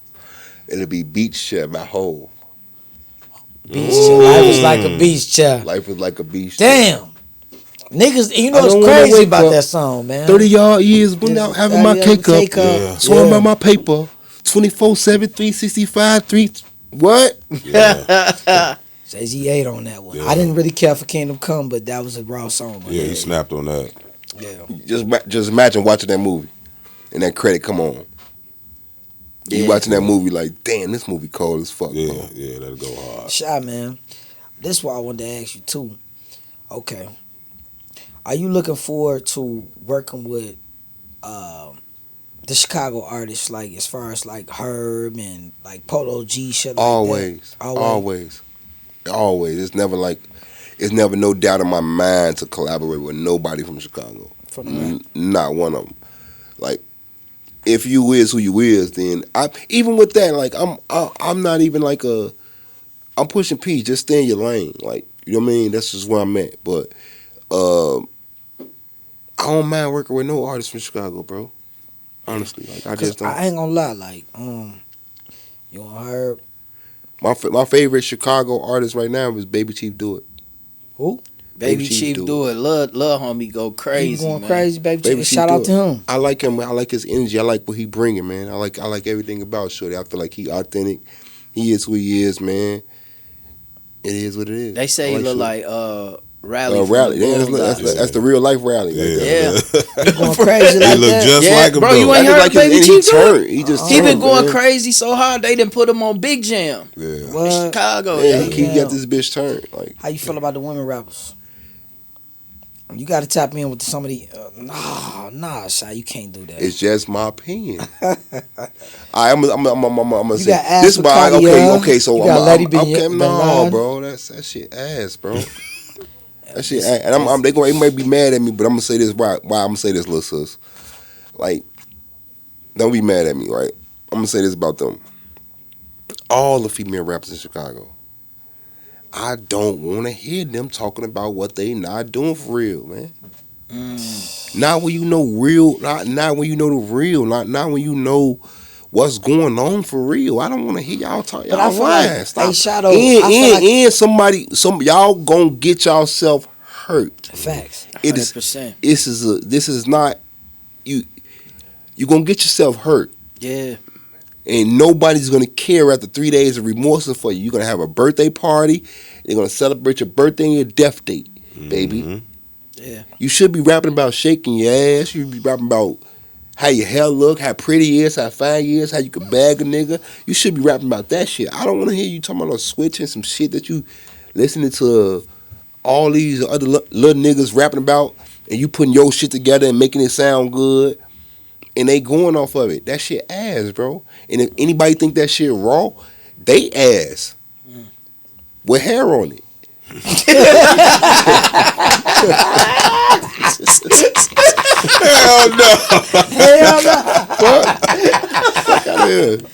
it'll be Beach Chair by Hove. Beach chair. Life is like a beach chair. Life was like a beach chair. Damn. Niggas, you I know don't what's wanna crazy wake about up that song, man? 30 years without having my cake up. Yeah. Swearing by my paper. 24/7, 365, 3. What? Yeah, Says he ate on that one. Yeah. I didn't really care for Kingdom Come, but that was a raw song. yeah, he snapped on that. Yeah. Just imagine watching that movie and that credit come on. You watching that movie like, damn, this movie cold as fuck. Yeah, bro. yeah, that'll go hard. Shy, man. This is what I wanted to ask you, too. Okay. Are you looking forward to working with the Chicago artists, like, as far as, like, Herb and, like, Polo G, shit like Always. that? Always. It's never no doubt in my mind to collaborate with nobody from Chicago. Not one of them. Like, if you is who you is, then even with that, like I'm not even like I'm pushing P. Just stay in your lane. Like, you know what I mean? That's just where I'm at. But I don't mind working with no artists from Chicago, bro. Honestly, like I just don't. I ain't gonna lie, like, you want Herb? My favorite Chicago artist right now is Baby Chief Do It. Who? Baby Chief do it. Love homie go crazy. He going man. crazy, Baby Chief. Chief Shout do out it. to him. I like him. I like his energy. I like what he bringing, man. I like everything about Shorty. I feel like he authentic. He is who he is, man. It is what it is. They say I he look Shorty. like Rally. Rally. from the Yeah, Bulldogs. that's the real life Rally. Right there. Yeah. He going crazy He like look that. just Yeah, like him, bro, though. you ain't I just heard like Baby his, Chief he do it? turned. He just He been turned, going man. crazy so hard they didn't put him on Big Jam Yeah. in What? Chicago. Yeah, Yeah. he got this bitch turned. Like, How you feel about the women rappers? You got to tap in with some of the. Nah, Shy, you can't do that. it's just my opinion. I'm gonna You say got ass this. for Why? Cartier. Okay. So You got Lady okay, Bin no, Laden. bro. That shit ass, bro. That shit. Ass. And they might be mad at me, but I'm gonna say this. Why I'm gonna say this, little sis? Like, don't be mad at me, right? I'm gonna say this about them. All the female rappers in Chicago. I don't want to hear them talking about what they not doing for real, man. Not when you know real, not when you know the real, not when you know what's going on for real. I don't want to hear y'all talk. But I Y'all feel lying. like, Stop. hey, Shadow, I feel like- And somebody, y'all gonna get yourself hurt. Facts. It is. 100%. This is not you. You gonna get yourself hurt. Yeah. And nobody's gonna care after 3 days of remorsing for you. You're gonna have a birthday party. They're gonna celebrate your birthday and your death date, baby. Yeah. You should be rapping about shaking your ass. You should be rapping about how your hair look, how pretty it is, how fine it is, how you can bag a nigga. You should be rapping about that shit. I don't want to hear you talking about switching some shit that you listening to all these other little niggas rapping about, and you putting your shit together and making it sound good. And they going off of it. That shit ass, bro. And if anybody think that shit raw, they ass. With hair on it. Hell no. Hell no.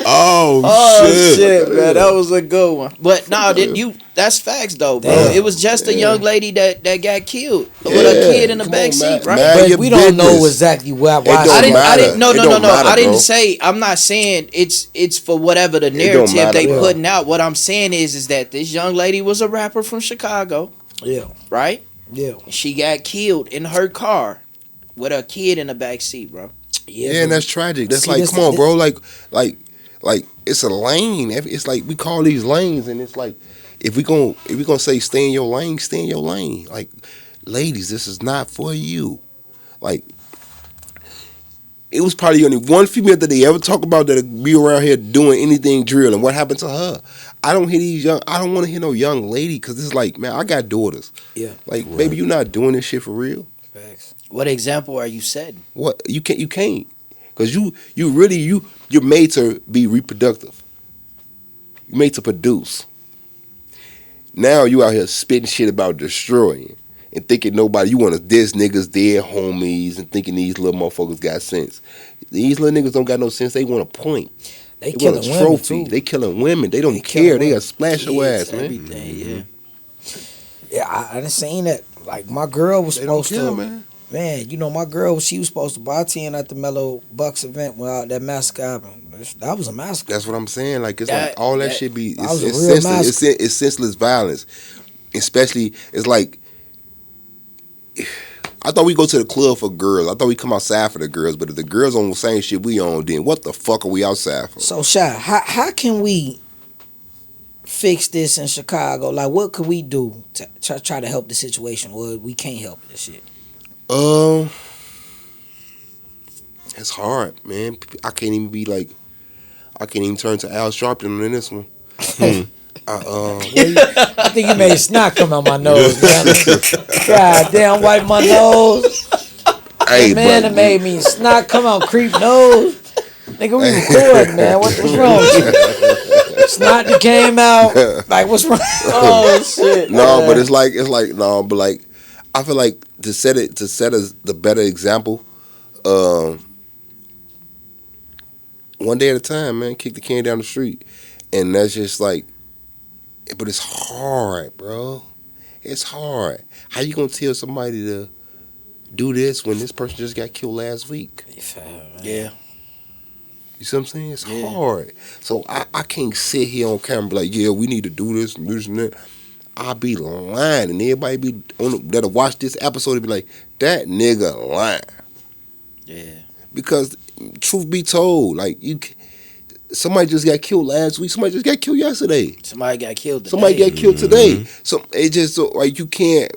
Oh, shit. man, that was a good one. But no, that's facts though, bro. Damn. It was just a young lady that got killed with a kid in the Come back on, seat, man. right? Man, But your we don't know business. exactly why. don't I didn't. matter. No. It don't matter, I didn't bro. say. I'm not saying it's for whatever the don't narrative matter, they bro. putting out. What I'm saying is that this young lady was a rapper from Chicago, Yeah. right? Yeah. And she got killed in her car with a kid in the back seat, bro. Yeah, and that's tragic. That's See, like, this- come on, bro. Like Like it's a lane. It's like we call these lanes, and it's like if we gonna say stay in your lane, stay in your lane. Like, ladies, this is not for you. Like, it was probably only one female that they ever talk about that be around here doing anything drill, and what happened to her? I don't want to hear no young lady, because it's like, man, I got daughters. Yeah. Like, baby, you not doing this shit for real. Facts. What example are you setting? What you can't, because you're made to be reproductive. You're made to produce. Now you out here spitting shit about destroying. And thinking you want to diss niggas, dead homies, and thinking these little motherfuckers got sense. These little niggas don't got no sense. They want a point. They want killing a women trophy. too. They killing women. They don't care. They got splash your ass, man. Everything, Yeah, I done seen that. Like, my girl was They don't supposed care, to. man. Man, you know, my girl, she was supposed to buy 10 at the Mellow Bucks event without that mask album. That was a massacre. That's what I'm saying. Like, it's That- like all that that- shit be. that was a It's real senseless. It's senseless violence. Especially, it's like, I thought we go to the club for girls. I thought we come outside for the girls. But if the girls on the same shit we on, then what the fuck are we outside for? So, Shy, how can we fix this in Chicago? Like, what could we do to try to help the situation? Well, we can't help this shit. It's hard, man. I can't even turn to Al Sharpton in this one. I think you made snot come out my nose, man. God damn, wipe my nose. Hey, Man, but it made me snot come out, creep nose. Nigga, we record, man. What's wrong with you? Snot that came out. Like, what's wrong? Oh, shit. no, but it's like no, but like I feel like to set as the better example. One day at a time, man. Kick the can down the street, and that's just like. But it's hard, bro. It's hard. How you gonna tell somebody to do this when this person just got killed last week? Yeah. You see what I'm saying? It's hard. So I can't sit here on camera and be like, yeah, we need to do this and this and that. I'll be lying, and everybody be that'll watch this episode and be like, that nigga lying. Yeah. Because truth be told, like somebody just got killed last week. Somebody just got killed yesterday. Somebody got killed today. Somebody got killed today. So it just like you can't.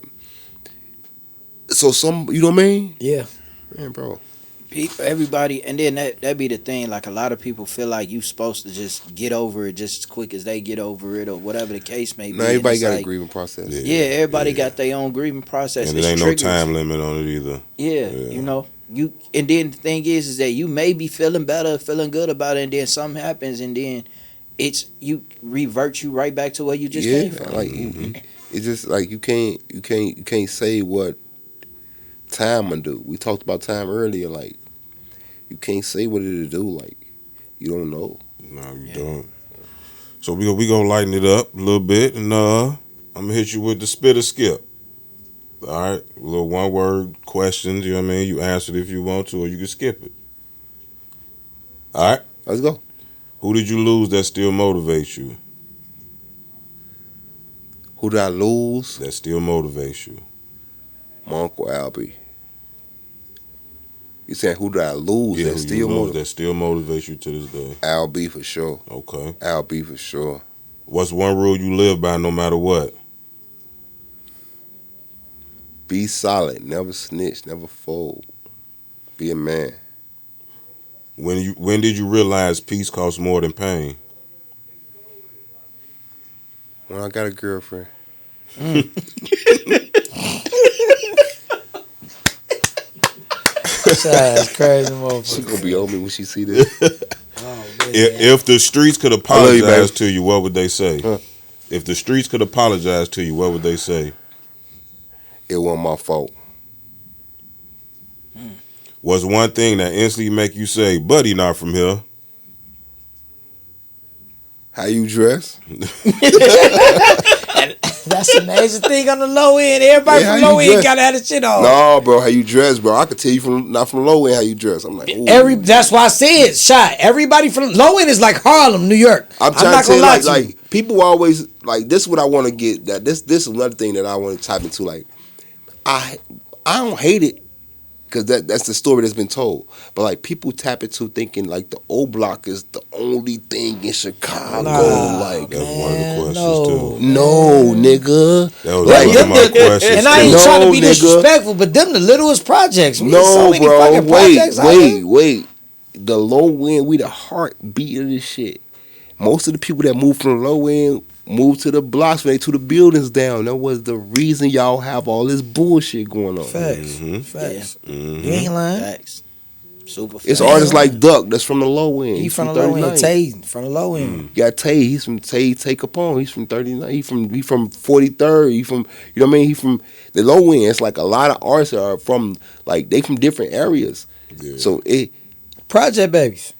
So you know what I mean? Yeah. Man, bro. Everybody, and then that be the thing. Like, a lot of people feel like you supposed to just get over it just as quick as they get over it, or whatever the case may be. Now everybody it's got like, a grieving process. Yeah, everybody got their own grieving process. And It's there ain't no triggers. time limit on it either. Yeah, you know. And then the thing is that you may be feeling better, feeling good about it, and then something happens, and then you revert you right back to where you just came from. Like it's just like you can't say what time gonna do. We talked about time earlier. Like you can't say what it'll do. Like you don't know. No, you don't. So we gonna lighten it up a little bit, and I'm gonna hit you with the spit or skip. All right, a little one word questions. You know what I mean? You answer it if you want to, or you can skip it. All right, Let's go. who did you lose that still motivates you? Who did I lose? That still motivates you. My Uncle Albie. You saying who did I lose? Yeah, that who still you lose motivates? that still motivates you to this day. Albie for sure. Okay. Albie for sure. What's one rule you live by no matter what? Be solid. Never snitch. Never fold. Be a man. When did you realize peace costs more than pain? When I got a girlfriend. That's crazy, She motherfucker. gonna be on me when she see this. If the streets could love you, apologize baby. to you, what would they say? Huh. If the streets could apologize to you, what would they say? It wasn't my fault. What's one thing that instantly make you say, buddy, not from here? How you dress? That's an amazing thing on the low end. Everybody Yeah, from how low you end dress? gotta have the shit on. No, bro, how you dress, bro? I could tell you not from low end how you dress. I'm like, ooh. That's why I said, Shy. Everybody from low end is like Harlem, New York. I'm trying not to tell you, gonna lie to you. like people always like this. Is what I want to get. That this is another thing that I want to type into. Like, I don't hate it. Because that's the story that's been told. But like people tap into thinking like the O Block is the only thing in Chicago. Like That was one of the questions no, too. no, nigga. That was Like, one of my questions And I ain't too. trying to be No, nigga. disrespectful, but them the littlest projects. We No, so many bro. fucking projects out here. Wait. The low end, we the heartbeat of this shit. Most of the people that move from the low end move to the blocks when they to the buildings down. That was the reason y'all have all this bullshit going on. Facts. Mhm. Facts. Mhm. You ain't lying. Facts. Super It's facts. artists like Duck that's from the low end. He from the low end. 39. Tay from the low end. You got Tay. He's from Tay Capone. He's from 39. He from 43rd. He from, you know what I mean? He from the low end. It's like a lot of artists are from, like, they from different areas. Yeah. So Project Babies.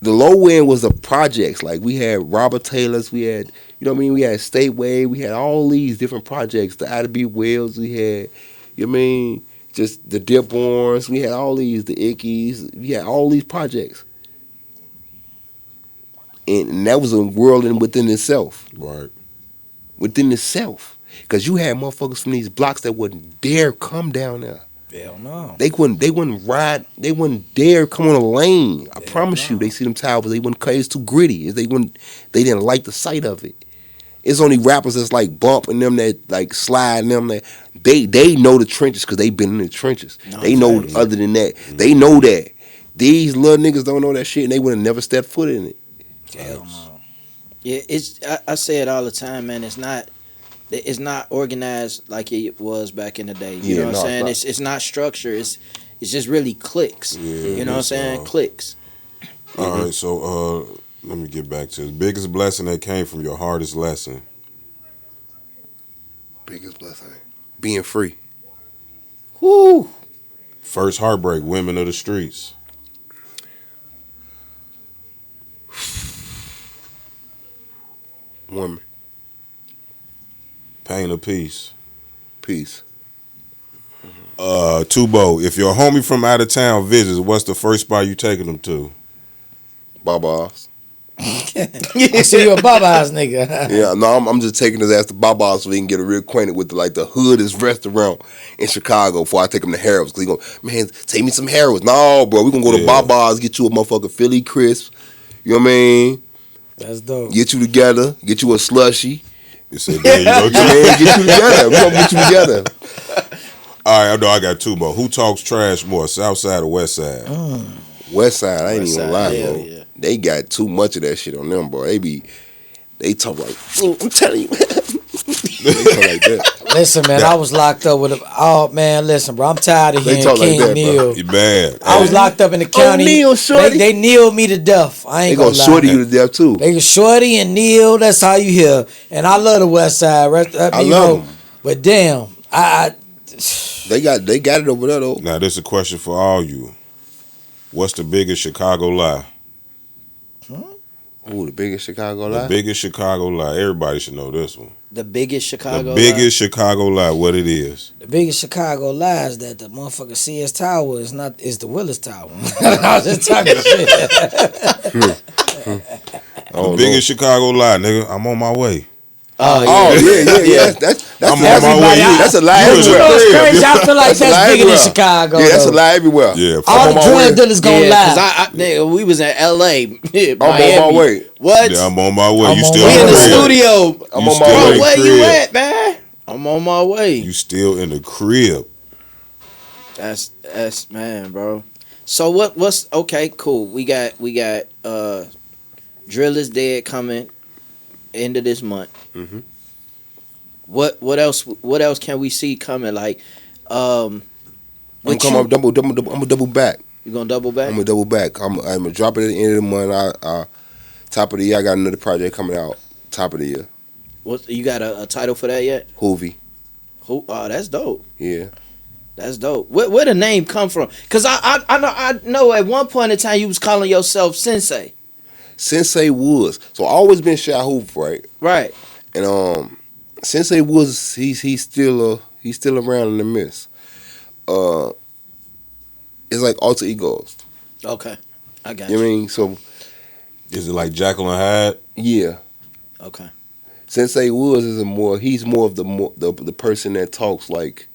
the low end was the projects. Like we had Robert Taylor's, we had, you know what I mean? We had Stateway, we had all these different projects. The Ida B. Wells, we had, you know what I mean? Just the Dipborns, we had all these, the Ickies, we had all these projects. And that was a world within itself. Right. Within itself. Because you had motherfuckers from these blocks that wouldn't dare come down there. Hell no. They wouldn't ride. They wouldn't dare come on a lane. I promise you. They see them towers. They wouldn't. It's too gritty. They didn't like the sight of it. It's only rappers that's like bumping them, that like sliding them. That they know the trenches because they been in the trenches. No, they know facts. other than that. They know that. These little niggas don't know that shit, and they would have never stepped foot in it. Hell no. Yeah, I say it all the time, man. It's not organized like it was back in the day. You Yeah, know what no, I'm saying? it's It's not structured. It's just really clicks. Yeah, you know what I'm it's, saying? Clicks. All right, so let me get back to the biggest blessing that came from your hardest lesson. Biggest blessing, being free. Whoo. First heartbreak, women of the streets. Woman, Pain of peace. peace. Tubo, if your homie from out of town visits, what's the first spot you taking them to? Baba's. I see you a Baba's nigga. Yeah, no, I'm just taking his ass to Baba's so he can get real acquainted with the hoodest restaurant in Chicago before I take him to Harold's. Cause he go, man, take me some Harold's. No, bro, we gonna go to Yeah. Baba's, get you a motherfucking Philly crisp. You know what I mean? That's dope. Get you together, get you a slushy. You said, there you go. You know what I mean? Get you together. We gonna get you together. All right, I know I got Tubo. Who talks trash more, South Side or West Side? West Side, I ain't West even Side, lying, hell bro. yeah. They got too much of that shit on them, bro. They talk like, I'm telling you. They talk like that. Listen, man, I was locked up with listen, bro, I'm tired of They hearing talk like King that, bro. Neil. You bad. I was locked up in the county. Neil, shorty. They kneeled me to death. I They ain't gonna gonna lie. shorty you to death too. They shorty and Neil. That's how you hear. And I love the West Side. I love them. But damn, They got it over there though. Now, this is a question for all you. What's the biggest Chicago lie? Ooh, the biggest Chicago lie. The biggest Chicago lie. Everybody should know this one. The biggest Chicago. The biggest Chicago lie, what it is. the biggest Chicago lie is that the motherfucking CS Tower is the Willis Tower. I was just talking shit. The biggest Chicago lie, nigga. I'm on my way. Oh yeah. That's I'm on my everybody. way. That's a lie You know what's everywhere. crazy? I feel like That's a lie that's bigger than everywhere. Chicago. Yeah, that's a though. lie everywhere. Yeah, All I'm the on my drug way. dealers gonna Yeah, lie. cause nigga, we was in L.A. Miami. on my way. What? Yeah, I'm on my way. I'm You on still my We in the way. studio. I'm You on still my Bro, in way. the where you crib. at, man? I'm on my way. You still in the crib. That's man, bro. So what's okay, cool. We got Drill is Dead coming end of this month. Mhm. What else can we see coming? Like I'm gonna double back. You gonna double back? I'm gonna double back. I'm gonna drop it at the end of the month. Top of the year, I got another project coming out. Top of the year, What you got a title for that yet? Hoovy. Who? Oh, that's dope. Yeah. That's dope. Where the name come from? Cause I know at one point in time you was calling yourself Sensei. Sensei Woods. So I always been Chi Hoover, right? Right. And Sensei Woods, he's still around in the midst. It's like alter egos. Okay. I got You know you. what I mean? So Is it like Jekyll and Hyde? yeah. Okay. Sensei Woods he's more of the person that talks like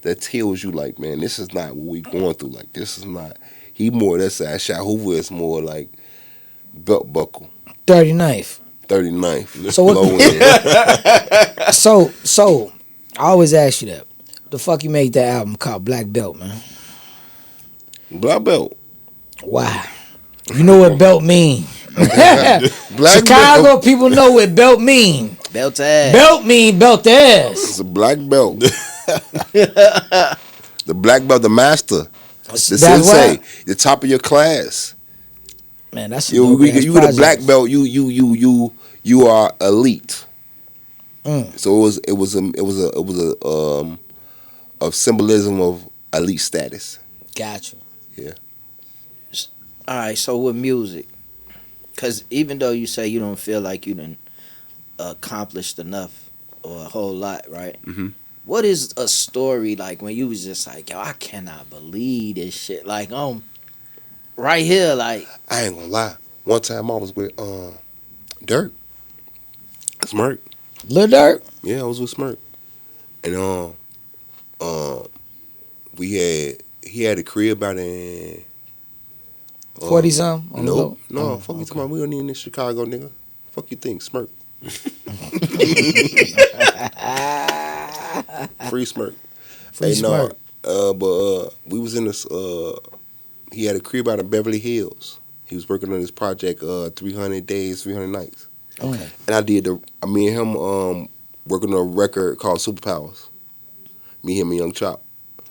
that tells you like, man, this is not what we going through. Like, this is not. He more that side. Chi Hoover is more like belt buckle, 39th. 39th. So low what? end. So I always ask you that. The fuck you made that album called Black Belt, man? Black belt. Why? You know what belt mean? Black Chicago belt. people know what belt mean. Belt ass. Belt mean belt ass. It's a black belt. The black belt, the master, the That's sensei, why. the top of your class. Man, that's a You dope-ass you with a project. black belt. You are elite. So it was a symbolism of elite status. Gotcha. Yeah. All right, so with music, because even though you say you don't feel like you done accomplished enough or a whole lot, right? Mm-hmm. What is a story like when you was just like, yo, I cannot believe this shit. Like, right here, like. I ain't gonna lie. One time I was with Dirk, Smirk. Lil Durk. Yeah, I was with Smirk, and he had a crib out in 40 something on the low. No, fuck you talking about. We don't need in Chicago, nigga. Fuck you think, Smirk. Free Smirk. Free Smirk. But we was in this. He had a crib out in Beverly Hills. He was working on this project, 300 Days, 300 Nights. Okay. And me and him working on a record called Superpowers. Me, him, and Young Chop.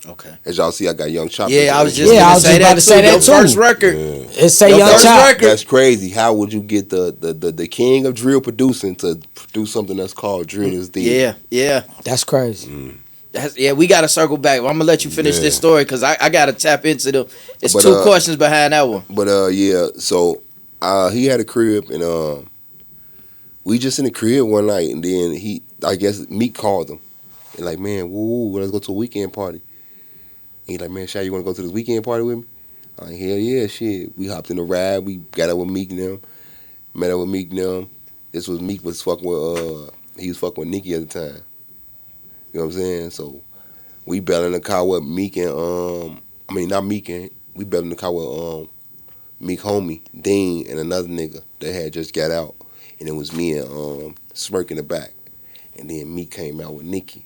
Okay. As y'all see, I got Young Chop. Yeah, I was just Yeah, I gonna was say just about that to say too. Your that too. first record. Yeah. It's say Your Young first Chop. record. That's crazy. How would you get the king of drill producing to produce something that's called Drill is Dead? Yeah. That's crazy. We got to circle back. I'm gonna let you finish this story because I got to tap into them. It's But, two questions behind that one. But yeah, so he had a crib and we just in the crib one night and then I guess Meek called him and like, man, woo, let's go to a weekend party. And he like, man, Shy, you want to go to this weekend party with me? I'm like, hell yeah, shit. We hopped in the ride. We got up with Meek and them. Met up with Meek and them. This was Meek was fucking with he was fucking with Nicki at the time. You know what I'm saying? So we bailed in the car with Meek and not Meek and we bailed in the car with Meek homie, Dean, and another nigga that had just got out. And it was me and Smirk in the back. And then Meek came out with Nicki.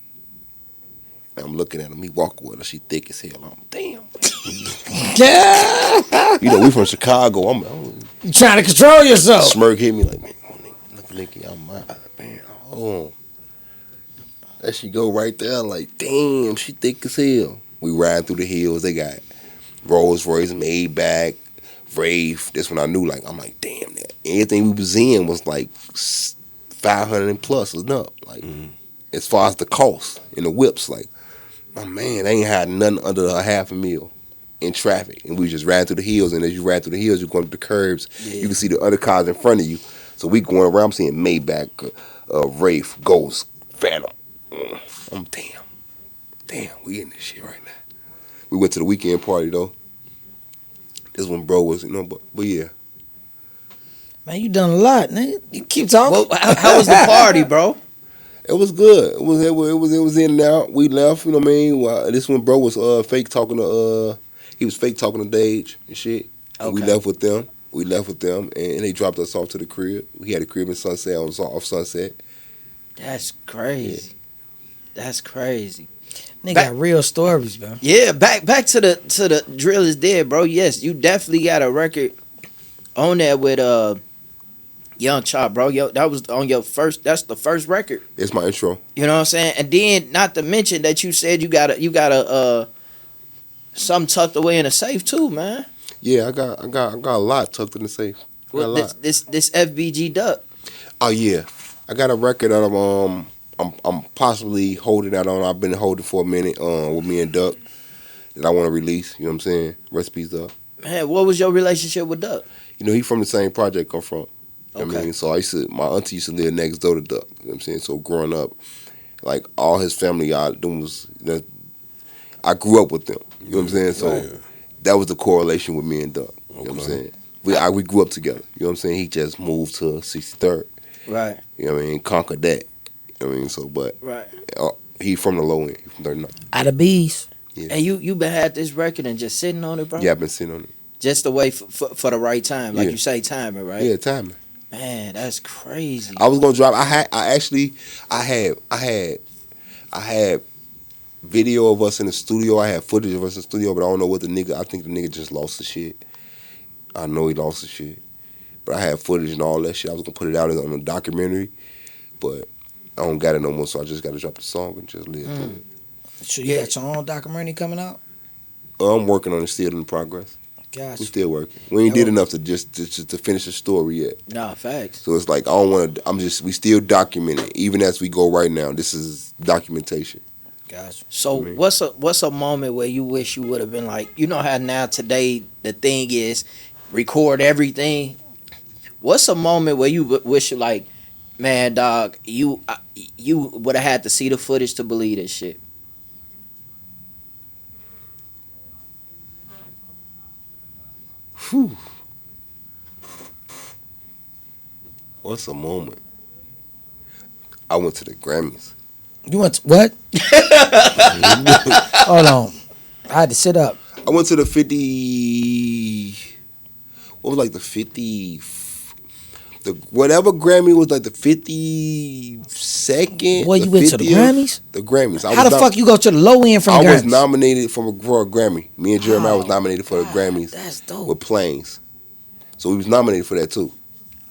And I'm looking at him, he walking with her, she thick as hell. I'm damn. Yeah. You know, we from Chicago. I'm You trying to control yourself. Smirk hit me like, man, look at Nicki. I'm man, hold on. That she go right there, like, damn, she thick as hell. We ride through the hills. They got Rolls Royce, Maybach, Wraith. That's when I knew, like, I'm like, damn, that everything we was in was like 500 and plus and up. Like, as far as the cost and the whips, like, my man, they ain't had nothing under $500,000 in traffic. And we just ran through the hills. And as you ran through the hills, you're going through the curbs. Yeah. You can see the other cars in front of you. So we going around, I'm seeing Maybach, Wraith, Ghost, Phantom. I'm damn, we in this shit right now. We went to the weekend party though. This one bro was, but yeah. Man, you done a lot, man. You keep talking. Well, how was the party, bro? It was good. It was in and out. We left, you know what I mean? Well, this one bro was fake talking to he was fake talking to Dage and shit. And we left with them. And they dropped us off to the crib. We had a crib in Sunset. I was off Sunset. That's crazy. Yeah. That's crazy. Nigga got real stories, bro. Yeah, back to the Drill is Dead, bro. Yes, you definitely got a record on there with Young Chop, bro. Yo, that was on your first. That's the first record. It's my intro. You know what I'm saying? And then, not to mention that you said you got a something tucked away in a safe too, man. Yeah, I got a lot tucked in the safe. Well, this FBG Duck. Oh yeah, I got a record that I'm possibly holding out on. I've been holding for a minute with me and Duck that I want to release. You know what I'm saying? Recipes Duck. Man, what was your relationship with Duck? You know, he from the same project I'm from. Okay. I mean, so my auntie used to live next door to Duck. You know what I'm saying? So growing up, like all his family, I grew up with them. You know what I'm saying? So that was the correlation with me and Duck. You know what I'm saying? We grew up together. You know what I'm saying? He just moved to 63rd. Right. You know what I mean? Conquered that. You know what I mean? So, but right. He from the low end. He from 39. Out of bees. And you been had this record and just sitting on it, bro? Yeah, I've been sitting on it. Just to wait for the right time, like Yeah. you say, timing, right? Yeah, timing. Man, that's crazy. I was gonna drop. I had video of us in the studio. I had footage of us in the studio, but I don't know what the nigga. I think the nigga just lost the shit. I know he lost the shit, but I had footage and all that shit. I was gonna put it out on a documentary, but I don't got it no more. So I just got to drop the song and just live through it. So you got your own documentary coming out? I'm working on it, still in progress. Gotcha. We still working. We ain't did enough to to finish the story yet. Nah, facts. So it's like I don't want to. We still documenting even as we go right now. This is documentation. Gotcha. So what's a moment where you wish you would have been like, you know how now today the thing is record everything. What's a moment where you wish you like, man, dog, you would have had to see the footage to believe this shit. Whew. What's a moment? I went to the Grammys. You went to, what? Hold on. I had to sit up. I went to the 50. What was like the 50? The whatever Grammy was like the 52nd. Boy, you went to the Grammys? The Grammys. How the fuck you go to the low end from I the Grammys? was nominated for a Grammy. Me and Jeremiah was nominated for the Grammys. That's dope. With Planes. So we was nominated for that too.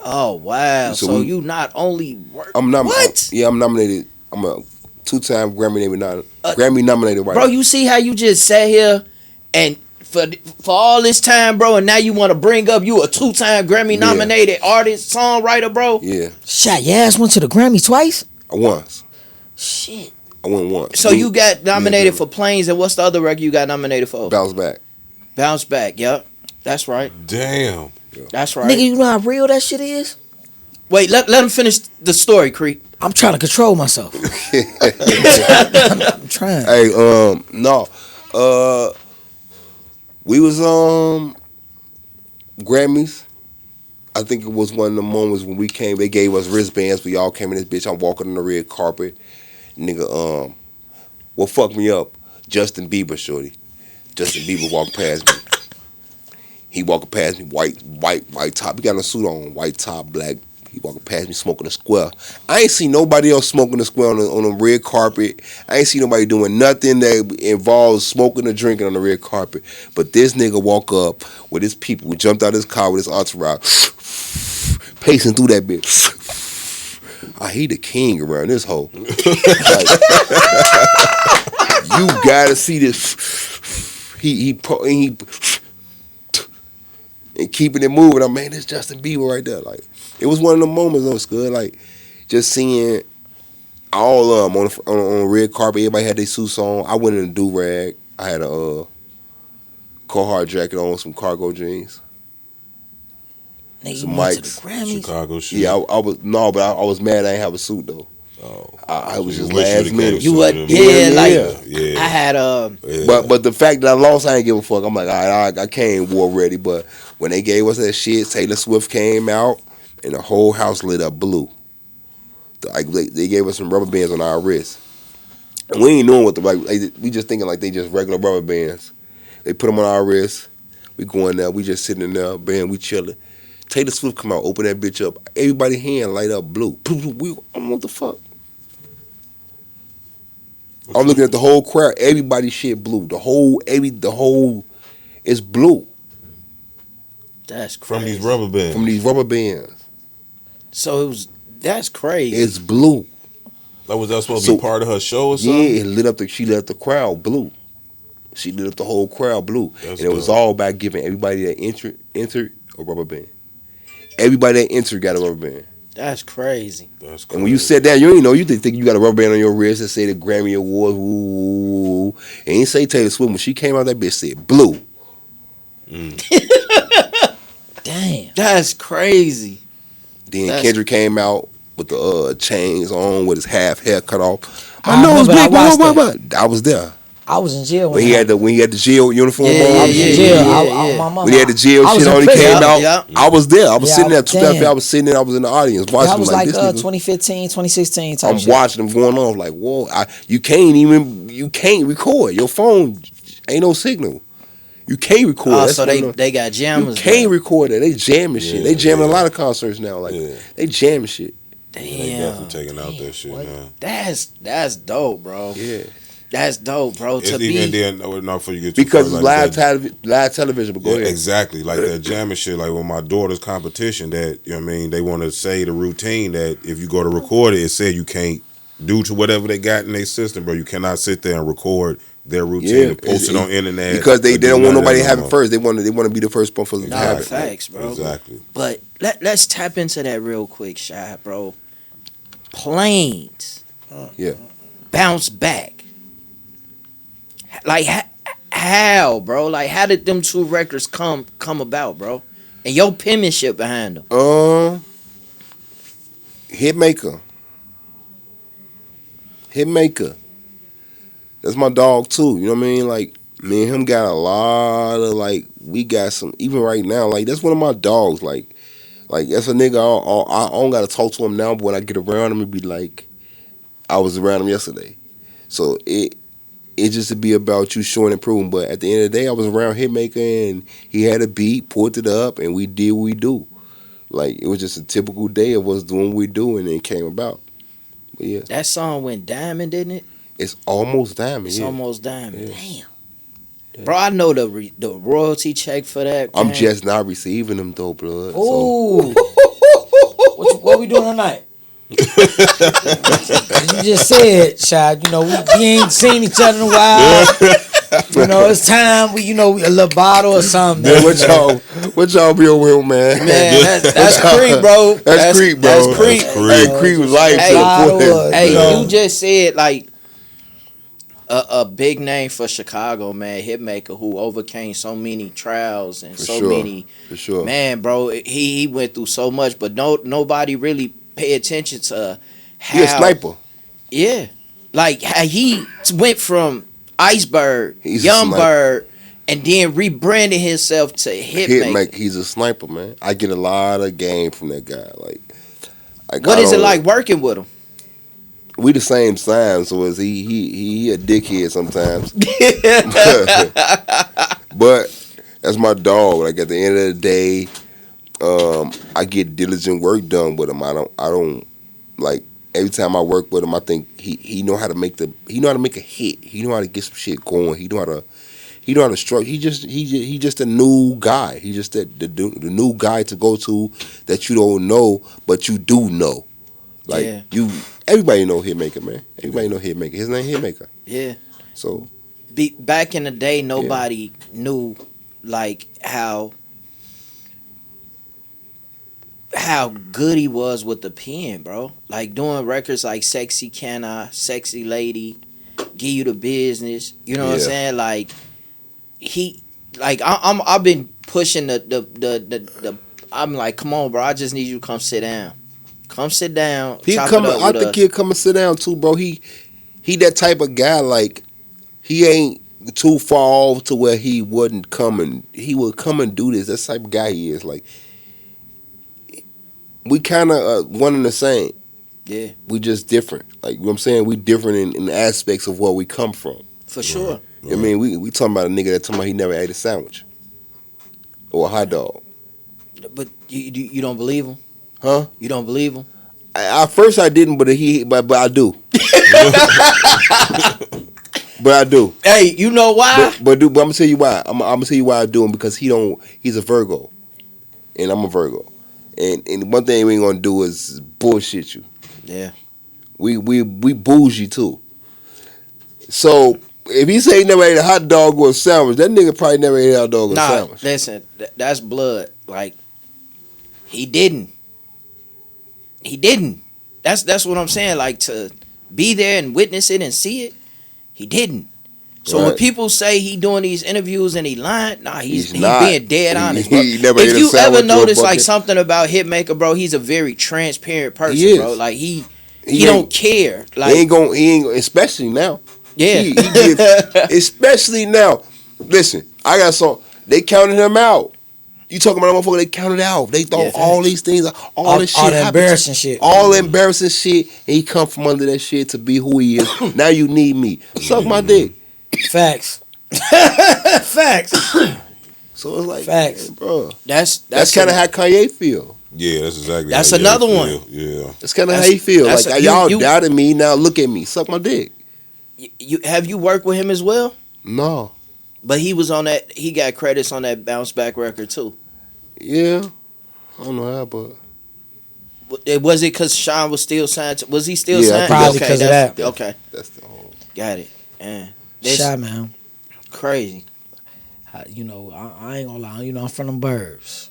Oh wow! So you not only work. I'm What? I'm nominated. I'm a 2-time Grammy nominated writer. Bro, you see how you just sat here and for all this time, bro, and now you want to bring up you a 2-time Grammy nominated artist, songwriter, bro? Yeah. Shot, your ass went to the Grammy twice? Once. Shit. I went once. So you got nominated for Planes, and what's the other record you got nominated for? Bounce Back. Bounce Back, yep. That's right. Damn. That's right. Nigga, you know how real that shit is? Wait, let him finish the story, Creek. I'm trying to control myself. I'm trying. Hey, no. We was Grammys. I think it was one of the moments when we came, they gave us wristbands. We all came in this bitch. I'm walking on the red carpet. Nigga, what fucked me up? Justin Bieber, shorty. Justin Bieber walked past me. He walking past me, white top. He got a suit on, white top, black. He walking past me smoking a square. I ain't see nobody else smoking a square on a red carpet. I ain't see nobody doing nothing that involves smoking or drinking on the red carpet. But this nigga walk up with his people. We jumped out of his car with his entourage, pacing through that bitch. He the king around this hoe. Like, you gotta see this. He and keeping it moving. I'm, man, it's Justin Bieber right there. Like, it was one of the moments that was good. Like, just seeing all of them on a red carpet. Everybody had their suits on. I went in a do-rag. I had a Carhartt jacket on, some cargo jeans. Nigga, some you went to mics. the Grammys? Chicago shit. Yeah, I was mad I didn't have a suit though. Oh, I was just wish last you'd've minute. came You sooner what? than Yeah, me. like Yeah. I had Yeah. But the fact that I lost, I ain't give a fuck. I'm like, all right, I came war ready. But when they gave us that shit, Taylor Swift came out and the whole house lit up blue. Like they gave us some rubber bands on our wrists. And we ain't knowing what we just thinking like they just regular rubber bands. They put them on our wrists. We going there. We just sitting in there, band. We chilling. Taylor Swift come out, open that bitch up. Everybody hand light up blue. I'm what the fuck? I'm looking at the whole crowd. Everybody shit blue. The whole is blue. That's crazy. From these rubber bands. From these rubber bands. So that's crazy. It's blue. Like, was that supposed to be part of her show or something? Yeah, she lit up the crowd blue. She lit up the whole crowd blue. That's and it was dope. all about giving everybody that entered a rubber band. Everybody that entered got a rubber band. That's crazy. That's crazy. And when you sat down, you ain't know. You think you got a rubber band on your wrist that say the Grammy Award. Ooh. And ain't say Taylor Swift. When she came out, that bitch said blue. Damn. That's crazy. Then Kendrick came out with the chains on with his half hair cut off. I remember I watched I was there. I was in jail when he had the jail uniform on. I was in jail. Yeah. My mama, When he had the jail I was shit in on, he prison. came out. Yeah. I was there. I was Yeah, sitting there. damn. I was sitting there. I was in the audience watching. That was like like this nigga. 2015, 2016 type I'm shit. watching them going off like, whoa! You can't record. Your phone ain't no signal. You can't record. Oh, That's so one of they got you jammers. can't record that. They jamming shit. Yeah, They jamming a yeah. lot of concerts now. Like they jamming shit. They Damn, definitely taking out that shit now. that's dope, bro. Yeah, That's dope, bro. It's To even be then, not before you get too because far, it's like that- live television. But go Yeah, ahead. exactly. Like that jamming shit, like with my daughter's competition that, you know what I mean, they want to say the routine that if you go to record it, it said you can't, due to whatever they got in their system, bro, you cannot sit there and record their routine and post it on internet. because they or do don't want none of nobody to that have no it first. They want to be the first one for them to Nah, have it. facts, bro. Exactly. But let's tap into that real quick, Shy, bro. Planes. Yeah. Bounce back. Like how, bro? Like how did them two records come about, bro? And your penmanship behind them. Hitmaker. That's my dog too. You know what I mean? Like me and him got a lot of like we got some even right now. Like that's one of my dogs. Like that's a nigga. I don't gotta talk to him now, but when I get around him, it be like I was around him yesterday. So it just to be about you showing and proving. But at the end of the day, I was around Hitmaker and he had a beat, pulled it up, and we did what we do. Like it was just a typical day of us doing what we do, and it came about. But yeah, That song went diamond, didn't it? it's almost diamond. It's yeah. almost diamond. Yeah. Damn. Bro, I know the royalty check for that. I'm gang. just not receiving them though, blood. So. Ooh. what we doing tonight? You just said, Shy, you know, we ain't seen each other in a while. You know, it's time we a little bottle or something. Man, what y'all be over here, man? Man, that's creep, bro. That's creep, bro. That's creep. Hey, creep was life. Hey, you you just said like a big name for Chicago, man. Hitmaker, who overcame so many trials and many. For sure. Man, bro, he went through so much, but nobody really pay attention to how. He a sniper. Yeah, like how he went from Iceberg, He's a Young sniper. Bird, and then rebranded himself to Hitmaker. He's a sniper, man. I get a lot of game from that guy. Like What is it like working with him? We the same sign, so is he a dickhead sometimes. But that's my dog. Like at the end of the day, I get diligent work done with him. I don't like every time I work with him. I think he know how to make a hit. He know how to get some shit going. He know how to structure. He just a new guy. He just the new guy to go to that you don't know, but you do know. Like everybody know Hitmaker, man. Everybody know Hitmaker. His name Hitmaker. Yeah. So Back in the day, nobody knew like how good he was with the pen, bro. Like doing records like Sexy Can I, Sexy Lady, Give You the Business. You know what I'm saying? Like I've been pushing the I'm like, come on, bro. I just need you to come sit down. Come sit down. I think he'll come and sit down too, bro. He that type of guy. Like he ain't too far off to where he wouldn't come and he would come and do this. That's the type of guy he is. Like we kind of one and the same. Yeah. We just different. Like you know what I'm saying, we different in aspects of where we come from. For sure. I mean, we talking about a nigga that talking about he never ate a sandwich or a hot dog. But you don't believe him? Huh? You don't believe him? At first I didn't, but I do. But I do. Hey, you know why? But I'm gonna tell you why. I'm gonna tell you why I do him, because he's a Virgo, and I'm a Virgo, and one thing we ain't gonna do is bullshit you. Yeah. We bougie too. So if he say he never ate a hot dog or a sandwich, that nigga probably never ate a hot dog or a sandwich. Listen, that's blood. Like he didn't. That's what I'm saying. Like to be there and witness it and see it, he didn't. So when people say he doing these interviews and he lying, he's being dead honest, bro. He never If ate a you sandwich ever or a notice like bucket. something about Hitmaker, bro, he's a very transparent person, He is. bro. Like he He don't ain't- care. Like he ain't especially now. Yeah. He gives, especially now. Listen, I got some. They counted him out. You talking about a motherfucker? They counted out. They thought all these things, all this shit, all the happened. embarrassing shit, all embarrassing shit, and he come from under that shit to be who he is. Now you need me. Suck my dick. Facts. Facts. So it's like, Facts. man, bro. That's kind of how Kanye feel. Yeah, that's exactly. That's how another feel. one. Yeah, That's kind of how he feel. that's Like, a- y'all you- doubted me. Now look at me. Suck my dick. You have you worked with him as well? No. But he was on that. He got credits on that Bounce Back record too. Yeah. I don't know how, but Was it because Sean was still signed? Was he still Yeah, signed? probably 'cause of that's- that. Okay, that's the whole. got it. Man, this Shy, man. crazy. You know, I ain't gonna lie. You know, I'm from them burbs.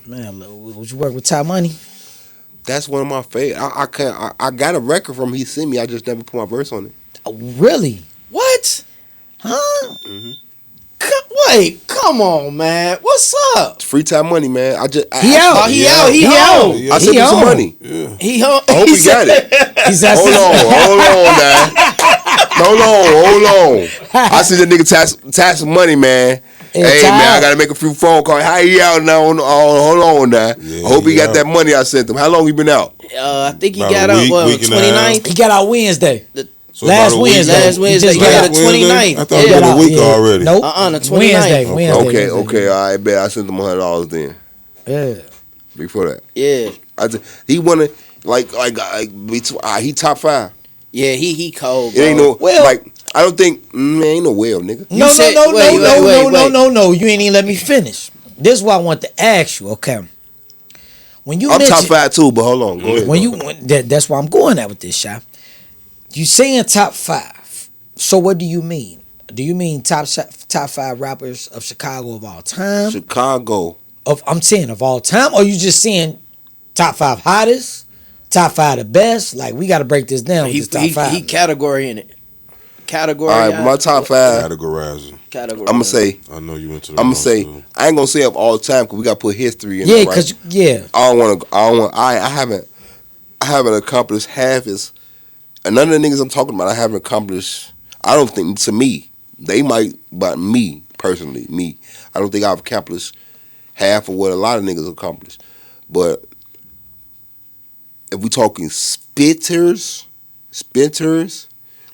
Man, look, would you work with Ty Money? That's one of my favorite. I can't. I got a record from he sent me. I just never put my verse on it. Oh, really? What? Huh? Wait, come on, man. What's up? It's free time money, man. I just He out. Oh, he out. He He home. out. I sent He him some on. money. yeah. He home. I hope he got it. He's at Hold on now. Hold on. I sent the nigga tax some money, man. Hey Ty. man, I gotta make a few phone calls. How he out now? Hold on now. Yeah, I hope he he got out. that money I sent him. How long he been out? I think he About got a out week, what, week and a half. 29th? He got out Wednesday. So Last about a week. Wednesday. Last Wednesday. just He got got the Wednesday? 29th. I thought it Yeah. was a week Yeah. already. Nope. The 29th. Wednesday. Okay. I bet I sent him $100 then. Yeah. Before that, Yeah. he wanted like he top 5. Yeah, he cold, It ain't bro. no Well- like I don't think ain't no well, nigga. No, said- no. wait. No. You ain't even let me finish. This is what I want to ask you, okay? When you I'm top mention, 5 too, but hold on, go ahead. that's why I'm going at with this, shot. You saying top 5. So what do you mean? Do you mean top 5 rappers of Chicago of all time? Chicago. I'm saying of all time, or you just saying top 5 hottest, top 5 the best? Like we got to break this down. With He this top 5. he category in it. Category. All right, my top 5. Categorizer. Category. I'm gonna say. I know you into. I'm gonna say. I ain't gonna say of all time because we gotta put history in. Yeah, it, right? cause yeah. I haven't accomplished half as. And none of the niggas I'm talking about, I haven't accomplished. I don't think to me they might, but me personally, I don't think I've accomplished half of what a lot of niggas accomplished. But if we talking spitters,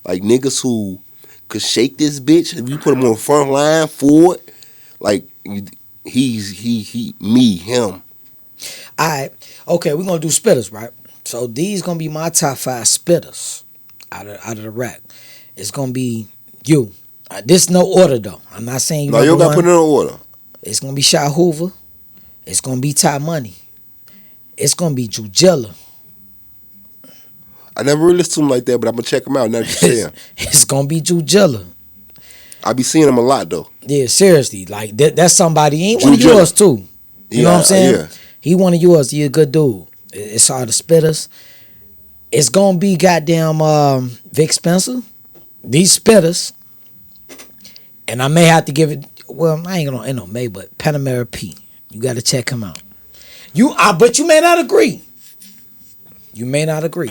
like niggas who could shake this bitch, if you put him on the front line for it, like him. Alright, okay, we're gonna do spitters, right? So these gonna be my top 5 spitters out of the rack. It's gonna be you. This no order though. I'm not saying you. No, you don't number gotta put it one. in order. It's gonna be Chi Hoover. It's gonna be Ty Money. It's gonna be Jujilla. I never really listened to him like that, but I'm gonna check him out now that you say him. It's gonna be Jujilla. I be seeing him a lot though. Yeah, seriously. Like that's somebody. He ain't one of Jujilla. yours too. You know what I'm saying? Yeah. He one of yours. He a good dude. It's all the spitters. It's gonna be goddamn Vic Spencer. These spitters. And I may have to give it. Well, I ain't gonna may, but Panamera P. You got to check him out. But you may not agree. You may not agree.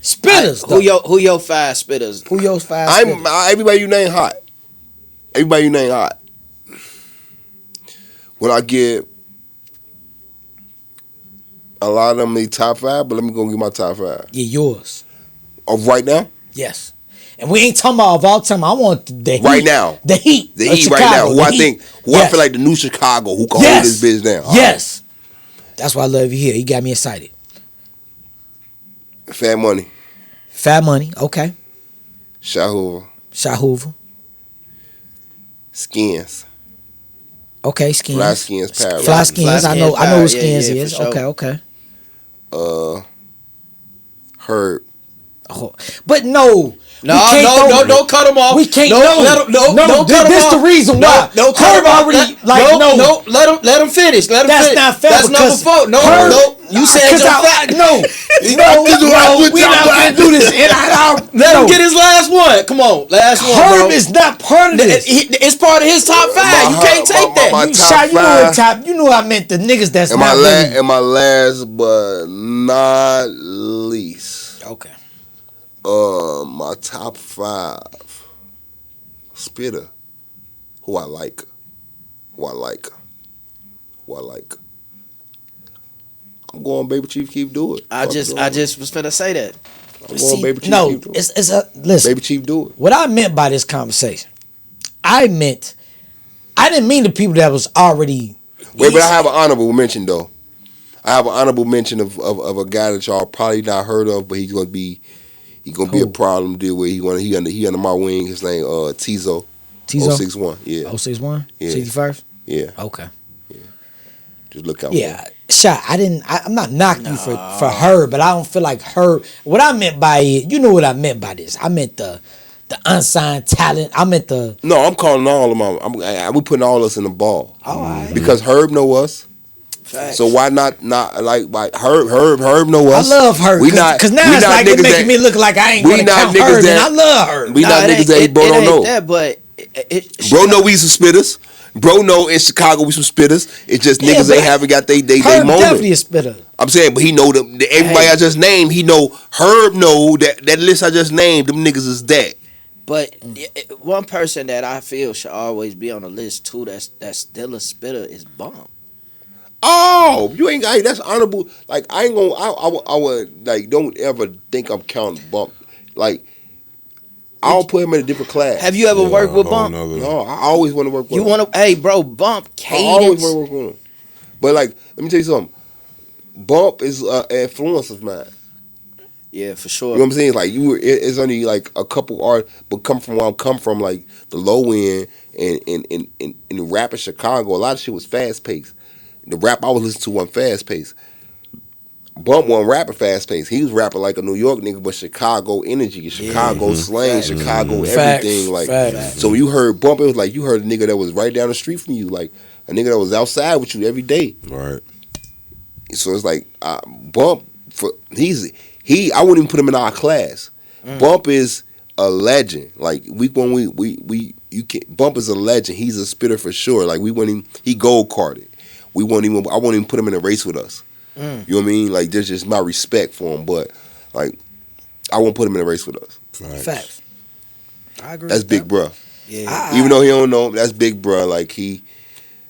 Spitters. Who your 5 spitters? Who your 5 spitters? Everybody you name hot. Everybody you name hot. When I get a lot of them the top 5, but let me go get my top 5 Yeah, yours. of right now. Yes. And we ain't talking about of all time. I want the heat. Right now. The heat. The of Heat right Chicago, now. Who the I Heat. think, who I feel like the new Chicago, who can hold Yes. this bitch down. Yes. That's why I love you here. You got me excited. Fat Money, Fat Money. Okay. Chi Hoover, Chi Hoover. Skins, Okay. Skins. Fly Skins Paradise. Fly Skins. I know who Yeah, Skins yeah, is. for sure. Okay. Herb. Oh. But no. No, we can't don't cut him off. We can't. Don't cut him This off. the reason why. No, cut Herb him off. already no. Let him finish. Let him That's finish. not fair. That's because number 4. No. You said because your fat. No, we're not gonna do this. And Let him get his last one. Come on, last one, bro. Herb is not part of this. It's part of his top 5. You can't take that. my You top shot. You know what 5. top. You know I meant the niggas that's And not really. my last but not least, Okay. My top 5 spitter who I like. I'm going Baby Chief, keep do it. I just was finna say that. I'm going Baby Chief, No, keep do it. it's a listen. Baby Chief, do it. What I meant by this conversation, I didn't mean the people that was already. Wait, but I have an honorable mention though. I have an honorable mention of a guy that y'all probably not heard of, but he's gonna be a problem to deal with. He under my wing. His name Tizo. Tizo 061. Yeah. 061? Yeah. 61st? Yeah. Okay. Just look out. Yeah. Shot. I'm not knocking you for her, but I don't feel like her. What I meant by it, you know what I meant by this. I meant the unsigned talent. I meant the. No, I'm calling all of them. We putting all of us in the ball. All right. Because Herb know us. Facts. So why not like Herb know us? I love her. Because now it's like it's making me look like I ain't gonna count her. And I love her. We not niggas that bro don't know. That, but bro know we some spitters. Bro know in Chicago we some spitters. It's just niggas ain't haven't got they moment. Definitely a spitter. I'm saying, but he know them. Everybody I just named, he know. Herb know that list I just named. Them niggas is that. But one person that I feel should always be on the list too. That's still a spitter is Bump. Oh, you ain't got that's honorable. Like I ain't gonna. I would like don't ever think I'm counting Bump. Like I'll put him in a different class. Have you ever worked with Bump? No, I always want to work with him. You want to? Hey, bro, Bump cadence. I always want to work with him. But like, let me tell you something. Bump is an influence of mine. Yeah, for sure. You know what I'm saying? Like it's only like a couple art, but come from where I come from, like the low end and in the rap in Chicago, a lot of shit was fast paced. The rap I was listening to wasn't fast paced. Bump wasn't rapping fast paced. He was rapping like a New York nigga, but Chicago energy, Chicago slang, Chicago everything. Like so when you heard Bump, it was like you heard a nigga that was right down the street from you, like a nigga that was outside with you every day. Right. So it's like Bump I wouldn't even put him in our class. Bump is a legend. Like Bump is a legend. He's a spitter for sure. Like he gold carded. I won't even put him in a race with us. You know what I mean? Like there's just my respect for him, but like I won't put him in a race with us. Facts. I agree. That's big bruh. Yeah. Even though he don't know, that's big bruh. Like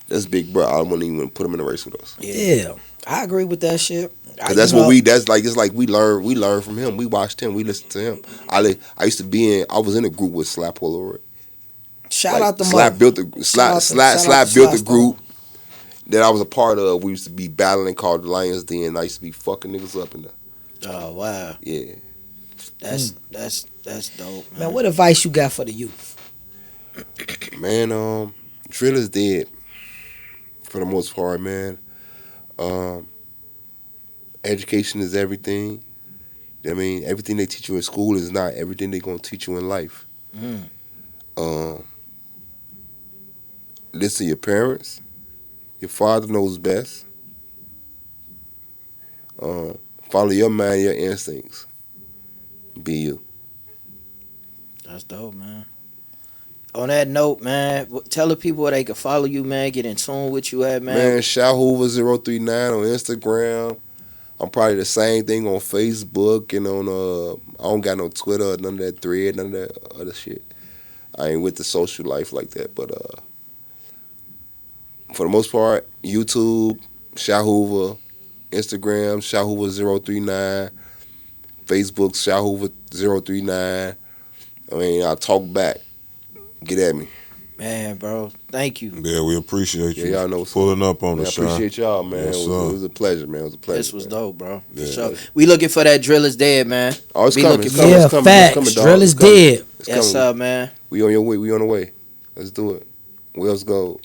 that's big bruh. I wouldn't even put him in a race with us. Yeah. I agree with that shit. Cause that's what it's like we learn from him. We watched him. We listened to him. I was in a group with Slap Polaroid. Shout out to Slap built the group that I was a part of. We used to be battling called the Lions Den. I used to be fucking niggas up in there. Oh wow. Yeah. That's dope. Man, what advice you got for the youth? Man, drill is dead for the most part, man. Education is everything. I mean, everything they teach you in school is not everything they're gonna teach you in life. Listen to your parents. Your father knows best. Follow your mind, your instincts. Be you. That's dope, man. On that note, man, tell the people where they can follow you, man. Get in tune with you at, man. Man, Chi Hoover 039 on Instagram. I'm probably the same thing on Facebook and on I don't got no Twitter or none of that thread, none of that other shit. I ain't with the social life like that, but for the most part, YouTube, Chi Hoover, Instagram, Chi Hoover 039, Facebook, Chi Hoover 039. I mean, I talk back. Get at me. Man, bro, thank you. Yeah, we appreciate you. Y'all know pulling up on I us. appreciate y'all, man. Yes, it was a pleasure, man. It was a pleasure. This was dope, bro. For Yeah. sure. We looking for that Drill is Dead, man. Oh, it's We coming. looking It's for coming. Yeah, It's coming. facts. It's coming, dog. Drill is It's coming. dead. It's Yes, coming. man. We on your way. We on the way. Let's do it. Wheels go.